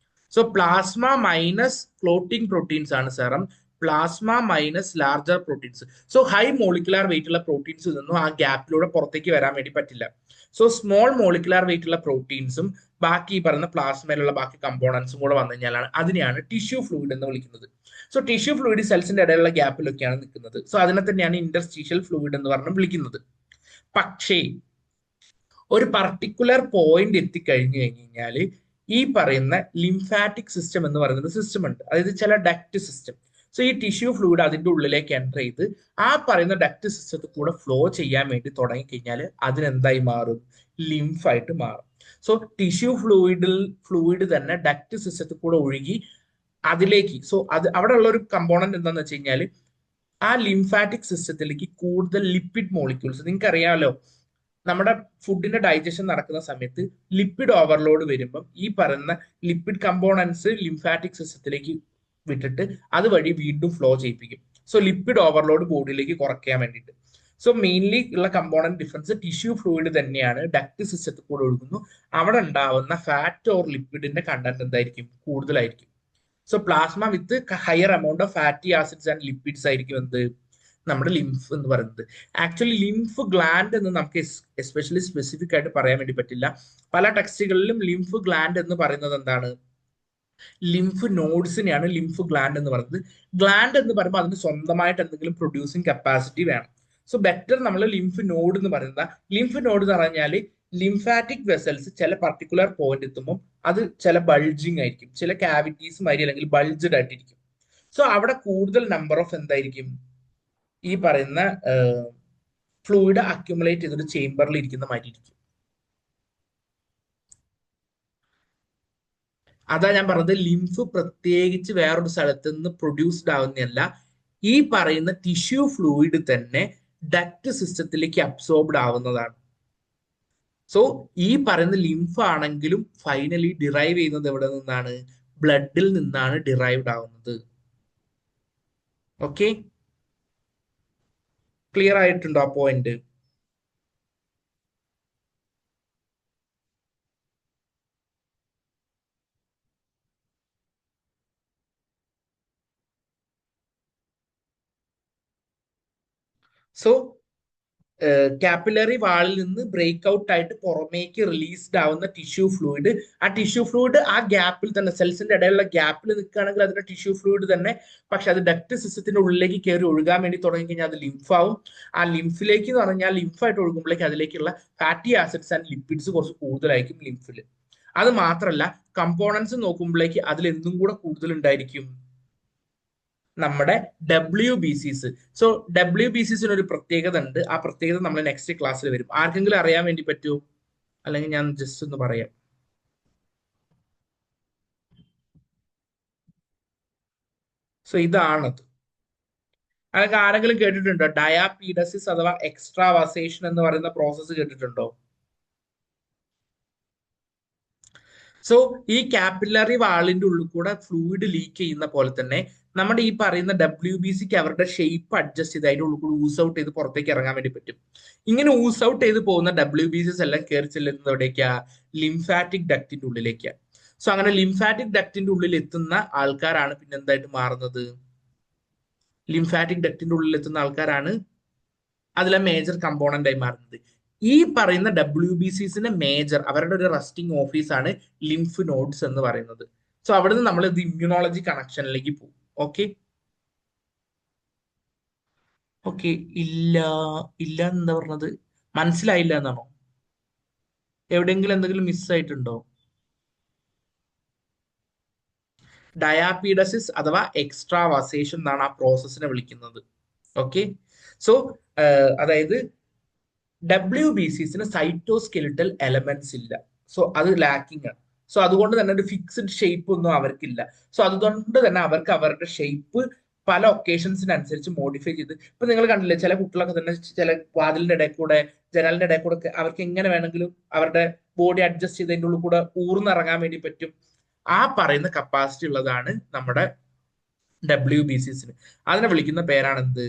So plasma minus clotting proteins ആണ് serum, plasma minus larger proteins. So high molecular weight ഉള്ള പ്രോട്ടീൻസിൽ നിന്നും ആ ഗ്യാപ്പിലൂടെ പുറത്തേക്ക് വരാൻ വേണ്ടി പറ്റില്ല. സോ സ്മോൾ മോളിക്കുലാർ വെയിറ്റ് ഉള്ള പ്രോട്ടീൻസും ബാക്കി പറയുന്ന പ്ലാസ്മയിലുള്ള ബാക്കി കമ്പോണൻസും കൂടെ വന്നു കഴിഞ്ഞാലാണ് അതിനെയാണ് ടിഷ്യൂ ഫ്ലൂയിഡ് എന്ന് വിളിക്കുന്നത്. സോ ടിഷ്യൂ ഫ്ലൂയിഡ് സെൽസിന്റെ ഇടയിലുള്ള ഗ്യാപ്പിലൊക്കെയാണ് നിൽക്കുന്നത്. സോ അതിനെ തന്നെയാണ് ഇന്റർസ്റ്റീഷ്യൽ ഫ്ലൂയിഡ് എന്ന് പറഞ്ഞ് വിളിക്കുന്നത്. പക്ഷേ ഒരു പർട്ടിക്കുലർ പോയിന്റ് എത്തിക്കഴിഞ്ഞു കഴിഞ്ഞാൽ ഈ പറയുന്ന ലിംഫാറ്റിക് സിസ്റ്റം എന്ന് പറയുന്ന സിസ്റ്റം ഉണ്ട്, അതായത് ചില ഡക്ട് സിസ്റ്റം. സോ ഈ ടിഷ്യൂ ഫ്ലൂയിഡ് അതിന്റെ ഉള്ളിലേക്ക് എൻ്റർ ചെയ്ത് ആ പറയുന്ന ഡക്ട് സിസ്റ്റത്തിൽ കൂടെ ഫ്ലോ ചെയ്യാൻ വേണ്ടി തുടങ്ങിക്കഴിഞ്ഞാൽ അതിനെന്തായി മാറും? ലിംഫായിട്ട് മാറും. സോ ടിഷ്യൂ ഫ്ലൂയിഡ് തന്നെ ഡക്ട് സിസ്റ്റത്തിൽ കൂടെ ഒഴുകി അതിലേക്ക്, സോ അത് അവിടെ ഉള്ള ഒരു കമ്പോണന്റ് എന്താണെന്ന് വെച്ച് കഴിഞ്ഞാൽ ആ ലിംഫാറ്റിക് സിസ്റ്റത്തിലേക്ക് കൂടുതൽ ലിപ്പിഡ് മോളിക്യൂൾസ്, നിങ്ങൾക്ക് അറിയാമല്ലോ നമ്മുടെ ഫുഡിന്റെ ഡൈജഷൻ നടക്കുന്ന സമയത്ത് ലിപ്പിഡ് ഓവർലോഡ് വരുമ്പം ഈ പറയുന്ന ലിപ്പിഡ് കമ്പോണൻസ് ലിംഫാറ്റിക് സിസ്റ്റത്തിലേക്ക് വിട്ടിട്ട് അതുവഴി വീണ്ടും ഫ്ലോ ചെയ്യിപ്പിക്കും. സോ ലിപ്പിഡ് ഓവർലോഡ് ബോഡിയിലേക്ക് കുറയ്ക്കാൻ വേണ്ടിയിട്ട്. സോ മെയിൻലി ഉള്ള കമ്പോണന്റ് ഡിഫറൻസ് ടിഷ്യൂ ഫ്ലൂയിഡ് തന്നെയാണ് ഡക്ട് സിസ്റ്റത്തിൽ കൂടെ ഒഴുകുന്നു. അവിടെ ഉണ്ടാവുന്ന ഫാറ്റ് ഓർ ലിപ്പിഡിന്റെ കണ്ടന്റ് എന്തായിരിക്കും? കൂടുതലായിരിക്കും. So plasma with higher amount of fatty acids and lipids ആയിരിക്കും എന്ത്? നമ്മുടെ ലിംഫ് എന്ന് പറയുന്നത്. ആക്ച്വലി ലിംഫ് ഗ്ലാൻഡ് എന്ന് നമുക്ക് എസ്പെഷ്യലി സ്പെസിഫിക് ആയിട്ട് പറയാൻ വേണ്ടി പറ്റില്ല. പല ടെക്സ്റ്റുകളിലും ലിംഫ് ഗ്ലാൻഡ് എന്ന് പറയുന്നത് എന്താണ്? ലിംഫ് നോഡ്സിനെയാണ് ലിംഫ് ഗ്ലാൻഡ് എന്ന് പറയുന്നത്. ഗ്ലാൻഡ് എന്ന് പറയുമ്പോൾ അതിന് സ്വന്തമായിട്ട് എന്തെങ്കിലും പ്രൊഡ്യൂസിങ് കപ്പാസിറ്റി വേണം. സോ ബെറ്റർ നമ്മൾ ലിംഫ് നോഡ് എന്ന് പറയുന്നത്. ലിംഫ് നോഡ് എന്ന് പറഞ്ഞാൽ ലിംഫാറ്റിക് വെസൽസ് ചില പർട്ടിക്കുലർ പോയിന്റ് എത്തുമ്പോൾ അത് ചില ബൾജിങ് ആയിരിക്കും, ചില കാവിറ്റീസ് മാതിരി അല്ലെങ്കിൽ ബൾജ്ഡ് ആയിട്ടിരിക്കും. സോ അവിടെ കൂടുതൽ നമ്പർ ഓഫ് എന്തായിരിക്കും? ഈ പറയുന്ന ഫ്ലൂയിഡ് അക്യുമുലേറ്റ് ചെയ്തൊരു ചേംബറിൽ ഇരിക്കുന്ന മാതിരി ഇരിക്കും. അതാ ഞാൻ പറഞ്ഞത്, ലിംഫ് പ്രത്യേകിച്ച് വേറൊരു സ്ഥലത്ത് നിന്ന് പ്രൊഡ്യൂസ്ഡ് ആവുന്നതല്ല, ഈ പറയുന്ന ടിഷ്യൂ ഫ്ലൂയിഡ് തന്നെ ഡക്ട് സിസ്റ്റത്തിലേക്ക് അബ്സോർബ്ഡ് ആവുന്നതാണ്. സോ ഈ പറയുന്ന ലിംഫ് ആണെങ്കിലും ഫൈനലി ഡിറൈവ് ചെയ്യുന്നത് എവിടെ നിന്നാണ്? ബ്ലഡിൽ നിന്നാണ് ഡിറൈവ്ഡ് ആവുന്നത്. ഓക്കെ, ക്ലിയർ ആയിട്ടുണ്ടോ ആ പോയിന്റ്? സോ കാപ്പിലറി വാളിൽ നിന്ന് ബ്രേക്ക് ഔട്ട് ആയിട്ട് പുറമേക്ക് റിലീസ്ഡ് ആവുന്ന ടിഷ്യൂ ഫ്ലൂയിഡ്, ആ ടിഷ്യൂ ഫ്ലൂയിഡ് ആ ഗ്യാപ്പിൽ തന്നെ സെൽസിന്റെ ഇടയിലുള്ള ഗ്യാപ്പിൽ നിൽക്കുകയാണെങ്കിൽ അതിന്റെ ടിഷ്യൂ ഫ്ലൂയിഡ് തന്നെ. പക്ഷെ അത് ഡക്ട് സിസ്റ്റത്തിന്റെ ഉള്ളിലേക്ക് കയറി ഒഴുകാൻ വേണ്ടി തുടങ്ങി കഴിഞ്ഞാൽ അത് ലിംഫാവും. ആ ലിംഫിലേക്ക് എന്ന് പറഞ്ഞാൽ ലിംഫായിട്ട് ഒഴുകുമ്പോഴേക്ക് അതിലേക്കുള്ള ഫാറ്റി ആസിഡ്സ് ആൻഡ് ലിപ്പിഡ്സ് കുറച്ച് കൂടുതലായിരിക്കും ലിംഫിൽ. അത് മാത്രമല്ല കമ്പോണൻസ് നോക്കുമ്പോഴേക്ക് അതിൽ എന്തും കൂടെ കൂടുതൽ ഉണ്ടായിരിക്കും? നമ്മുടെ WBCs. സോ WBCസിന് ഒരു പ്രത്യേകത ഉണ്ട്. ആ പ്രത്യേകത നമ്മൾ നെക്സ്റ്റ് ക്ലാസ്സിൽ വരും. ആർക്കെങ്കിലും അറിയാൻ വേണ്ടി പറ്റുമോ? അല്ലെങ്കിൽ ഞാൻ ജസ്റ്റ് ഒന്ന് പറയാം. സോ ഇതാണത്. അല്ലെങ്കിൽ ആരെങ്കിലും കേട്ടിട്ടുണ്ടോ ഡയാപീഡസിസ് അഥവാ എക്സ്ട്രാവസേഷൻ എന്ന് പറയുന്ന പ്രോസസ്സ് കേട്ടിട്ടുണ്ടോ? സോ ഈ കാപ്പിലറി വാളിന്റെ ഉള്ളിൽ കൂടെ ഫ്ലൂയിഡ് ലീക്ക് ചെയ്യുന്ന പോലെ തന്നെ നമ്മുടെ ഈ പറയുന്ന WBCക്ക് അവരുടെ ഷേപ്പ് അഡ്ജസ്റ്റ് ചെയ്ത് അതിന്റെ ഉള്ളിൽ കൂടെ ഊസ് ഔട്ട് ചെയ്ത് പുറത്തേക്ക് ഇറങ്ങാൻ വേണ്ടി പറ്റും. ഇങ്ങനെ ഊസ് ഔട്ട് ചെയ്ത് പോകുന്ന WBCs എല്ലാം കയറി ചെല്ലുന്നത് എവിടേക്കാ? ലിംഫാറ്റിക് ഡക്റ്റിന്റെ ഉള്ളിലേക്കാണ്. സോ അങ്ങനെ ലിംഫാറ്റിക് ഡക്റ്റിന്റെ ഉള്ളിൽ എത്തുന്ന ആൾക്കാരാണ് പിന്നെ എന്തായിട്ട് മാറുന്നത്? ലിംഫാറ്റിക് ഡക്റ്റിന്റെ ഉള്ളിൽ എത്തുന്ന ആൾക്കാരാണ് അതിലെ മേജർ കമ്പോണന്റ് ആയി മാറുന്നത്. ഈ പറയുന്ന WBCസിന്റെ മേജർ അവരുടെ ഒരു റെസ്റ്റിംഗ് ഓഫീസാണ് ലിംഫ് നോഡ്സ് എന്ന് പറയുന്നത്. സോ അവിടുന്ന് നമ്മൾ ഇത് ഇമ്മ്യൂണോളജി കണക്ഷനിലേക്ക് പോകും. ഓക്കെ ഓക്കെ, ഇല്ല ഇല്ല എന്താ പറഞ്ഞത്? മനസ്സിലായില്ല എന്നാണോ? എവിടെയെങ്കിലും എന്തെങ്കിലും മിസ്സായിട്ടുണ്ടോ? ഡയാപീഡസിസ് അഥവാ എക്സ്ട്രാവസേഷൻ എന്നാണ് ആ പ്രോസസ്സിനെ വിളിക്കുന്നത്. ഓക്കെ, സോ അതായത് WBCസിന് സൈറ്റോസ്കെലിറ്റൽ എലമെന്റ്സ് ഇല്ല. സോ അത് ലാക്കിംഗ് ആണ്. സോ അതുകൊണ്ട് തന്നെ ഒരു ഫിക്സ്ഡ് ഷേപ്പ് ഒന്നും അവർക്കില്ല. സോ അതുകൊണ്ട് തന്നെ അവർക്ക് അവരുടെ ഷേപ്പ് പല ഒക്കേഷൻസിനനുസരിച്ച് മോഡിഫൈ ചെയ്ത് ഇപ്പൊ നിങ്ങൾ കണ്ടില്ലേ ചില കുട്ടികളൊക്കെ തന്നെ ചില വാതിലിന്റെ ഇടയിൽ കൂടെ ജനലിന്റെ ഇടയിൽ കൂടെ ഒക്കെ അവർക്ക് എങ്ങനെ വേണമെങ്കിലും അവരുടെ ബോഡി അഡ്ജസ്റ്റ് ചെയ്തതിൻ്റെ ഉള്ളിൽ കൂടെ ഊർന്നിറങ്ങാൻ വേണ്ടി പറ്റും. ആ പറയുന്ന കപ്പാസിറ്റി ഉള്ളതാണ് നമ്മുടെ WBCസിന്. അതിനെ വിളിക്കുന്ന പേരാണ് എന്ത്?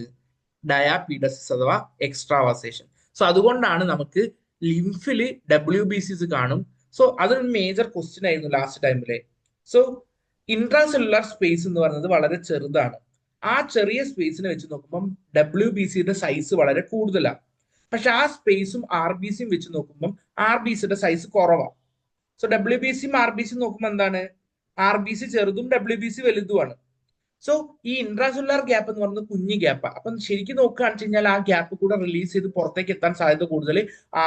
ഡയാപീഡസിസ് അഥവാ എക്സ്ട്രാവാസേഷൻ. സോ അതുകൊണ്ടാണ് നമുക്ക് ലിംഫില് WBCs കാണും. സോ അതൊരു മേജർ ക്വസ്റ്റ്യൻ ആയിരുന്നു ലാസ്റ്റ് ടൈമിലെ. സോ ഇൻട്രാസെല്ലുലാർ സ്പേസ് എന്ന് പറയുന്നത് വളരെ ചെറുതാണ്. ആ ചെറിയ സ്പേസിനെ വെച്ച് നോക്കുമ്പോൾ WBCയുടെ സൈസ് വളരെ കൂടുതലാണ്. പക്ഷെ ആ സ്പേസും RBCയും വെച്ച് നോക്കുമ്പോൾ RBCയുടെ സൈസ് കുറവാണ്. സോ WBCയും RBCയും നോക്കുമ്പോൾ എന്താണ്? RBC ചെറുതും WBC വലുതുമാണ്. സോ ഈ ഇൻട്രാസെല്ലുലാർ ഗ്യാപ്പ് എന്ന് പറയുന്നത് കുഞ്ഞു ഗ്യാപ്പാണ്. അപ്പം ശരിക്കും നോക്കുകയാണെന്ന് വെച്ച് കഴിഞ്ഞാൽ ആ ഗ്യാപ്പ് കൂടെ റിലീസ് ചെയ്ത് പുറത്തേക്ക് എത്താൻ സാധ്യത കൂടുതൽ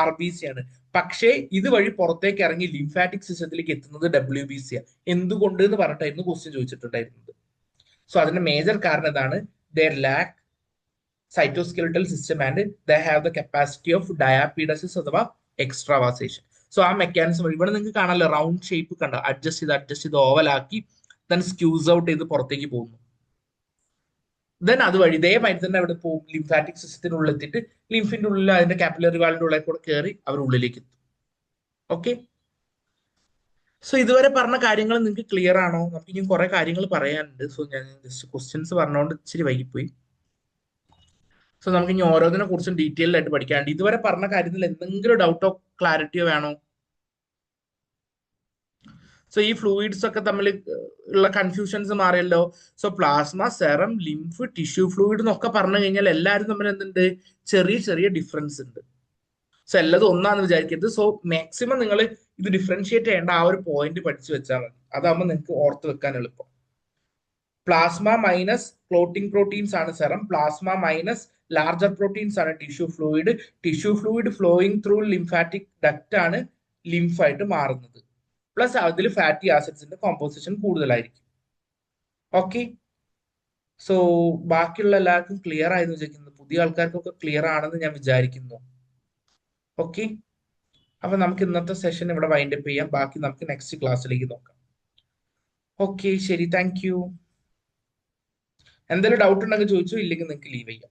RBC ആണ്. പക്ഷേ ഇതുവഴി പുറത്തേക്ക് ഇറങ്ങി ലിംഫാറ്റിക് സിസ്റ്റത്തിലേക്ക് എത്തുന്നത് WBC ആണ്. എന്തുകൊണ്ട് എന്ന് പറഞ്ഞിട്ടായിരുന്നു ക്വസ്റ്റ്യൻ ചോദിച്ചിട്ടുണ്ടായിരുന്നത്. സോ അതിന്റെ മേജർ കാരണം ഇതാണ്, they lack cytoskeletal system and they have the capacity of diapedesis അഥവാ എക്സ്ട്രാവാസേഷൻ. സോ ആ മെക്കാനിസം വഴി ഇവിടെ നിങ്ങൾക്ക് കാണാമല്ലോ, റൗണ്ട് ഷേപ്പ് കണ്ട അഡ്ജസ്റ്റ് ചെയ്ത് ഓവലാക്കി ദെൻ സ്ക്യൂസ് ഔട്ട് ചെയ്ത് പുറത്തേക്ക് പോകുന്നു. ദെൻ അതുവഴി ഇതേമാതിരി തന്നെ അവിടെ പോകും, ലിംഫാറ്റിക് സിസ്റ്റത്തിനുള്ളിൽ എത്തിയിട്ട് ലിംഫിന്റെ ഉള്ളിൽ അതിന്റെ കാപ്പിലറി വാളിന്റെ ഉള്ളിൽ കൂടെ കയറി അവർ ഉള്ളിലേക്ക് എത്തും. ഓക്കെ, സോ ഇതുവരെ പറഞ്ഞ കാര്യങ്ങൾ നിങ്ങൾക്ക് ക്ലിയർ ആണോ? നമുക്ക് ഇനി കുറെ കാര്യങ്ങൾ പറയാനുണ്ട്. സോ ഞാൻ ജസ്റ്റ് ക്വസ്റ്റ്യൻസ് പറഞ്ഞുകൊണ്ട് ഇച്ചിരി വൈകിപ്പോയി. സോ നമുക്ക് ഇനി ഓരോന്നിനെ കുറിച്ചും ഡീറ്റെയിൽഡ് ആയിട്ട് പഠിക്കാനുണ്ട്. ഇതുവരെ പറഞ്ഞ കാര്യത്തിൽ എന്തെങ്കിലും ഡൗട്ടോ ക്ലാരിറ്റിയോ വേണോ? സോ ഈ ഫ്ലൂയിഡ്സ് ഒക്കെ തമ്മിൽ ഉള്ള കൺഫ്യൂഷൻസ് മാറിയല്ലോ. So plasma, serum, lymph, tissue fluid എന്നൊക്കെ പറഞ്ഞു കഴിഞ്ഞാൽ എല്ലാവരും തമ്മിൽ എന്തുണ്ട്? ചെറിയ ചെറിയ ഡിഫറൻസ് ഉണ്ട്. സോ എല്ലാതും ഒന്നാന്ന് വിചാരിക്കരുത്. സോ മാക്സിമം നിങ്ങൾ ഇത് ഡിഫറൻഷിയേറ്റ് ചെയ്യേണ്ട ആ ഒരു പോയിന്റ് പഠിച്ചു വെച്ചാൽ മതി. അതാകുമ്പോൾ നിങ്ങൾക്ക് ഓർത്ത് വെക്കാൻ എളുപ്പം. പ്ലാസ്മ മൈനസ് ക്ലോട്ടിംഗ് പ്രോട്ടീൻസ് ആണ് serum. Plasma minus larger proteins ആണ് tissue fluid. Tissue fluid flowing through lymphatic duct ആണ് ലിംഫായിട്ട് മാറുന്നത്. പ്ലസ് അതിൽ ഫാറ്റി ആസിഡ്സിന്റെ കോമ്പോസിഷൻ കൂടുതലായിരിക്കും. ഓക്കെ, സോ ബാക്കിയുള്ള എല്ലാവർക്കും ക്ലിയർ ആയെന്ന് വിചാരിക്കുന്നു. പുതിയ ആൾക്കാർക്കൊക്കെ ക്ലിയർ ആണെന്ന് ഞാൻ വിചാരിക്കുന്നു. ഓക്കെ, അപ്പൊ നമുക്ക് ഇന്നത്തെ സെഷൻ ഇവിടെ വൈൻഡപ്പ് ചെയ്യാം. ബാക്കി നമുക്ക് നെക്സ്റ്റ് ക്ലാസ്സിലേക്ക് നോക്കാം. ഓക്കെ, ശരി, താങ്ക് യു. എന്തെങ്കിലും ഡൗട്ട് ഉണ്ടെങ്കിൽ ചോദിച്ചോ, ഇല്ലെങ്കിൽ നിങ്ങൾക്ക് ലീവ് ചെയ്യാം.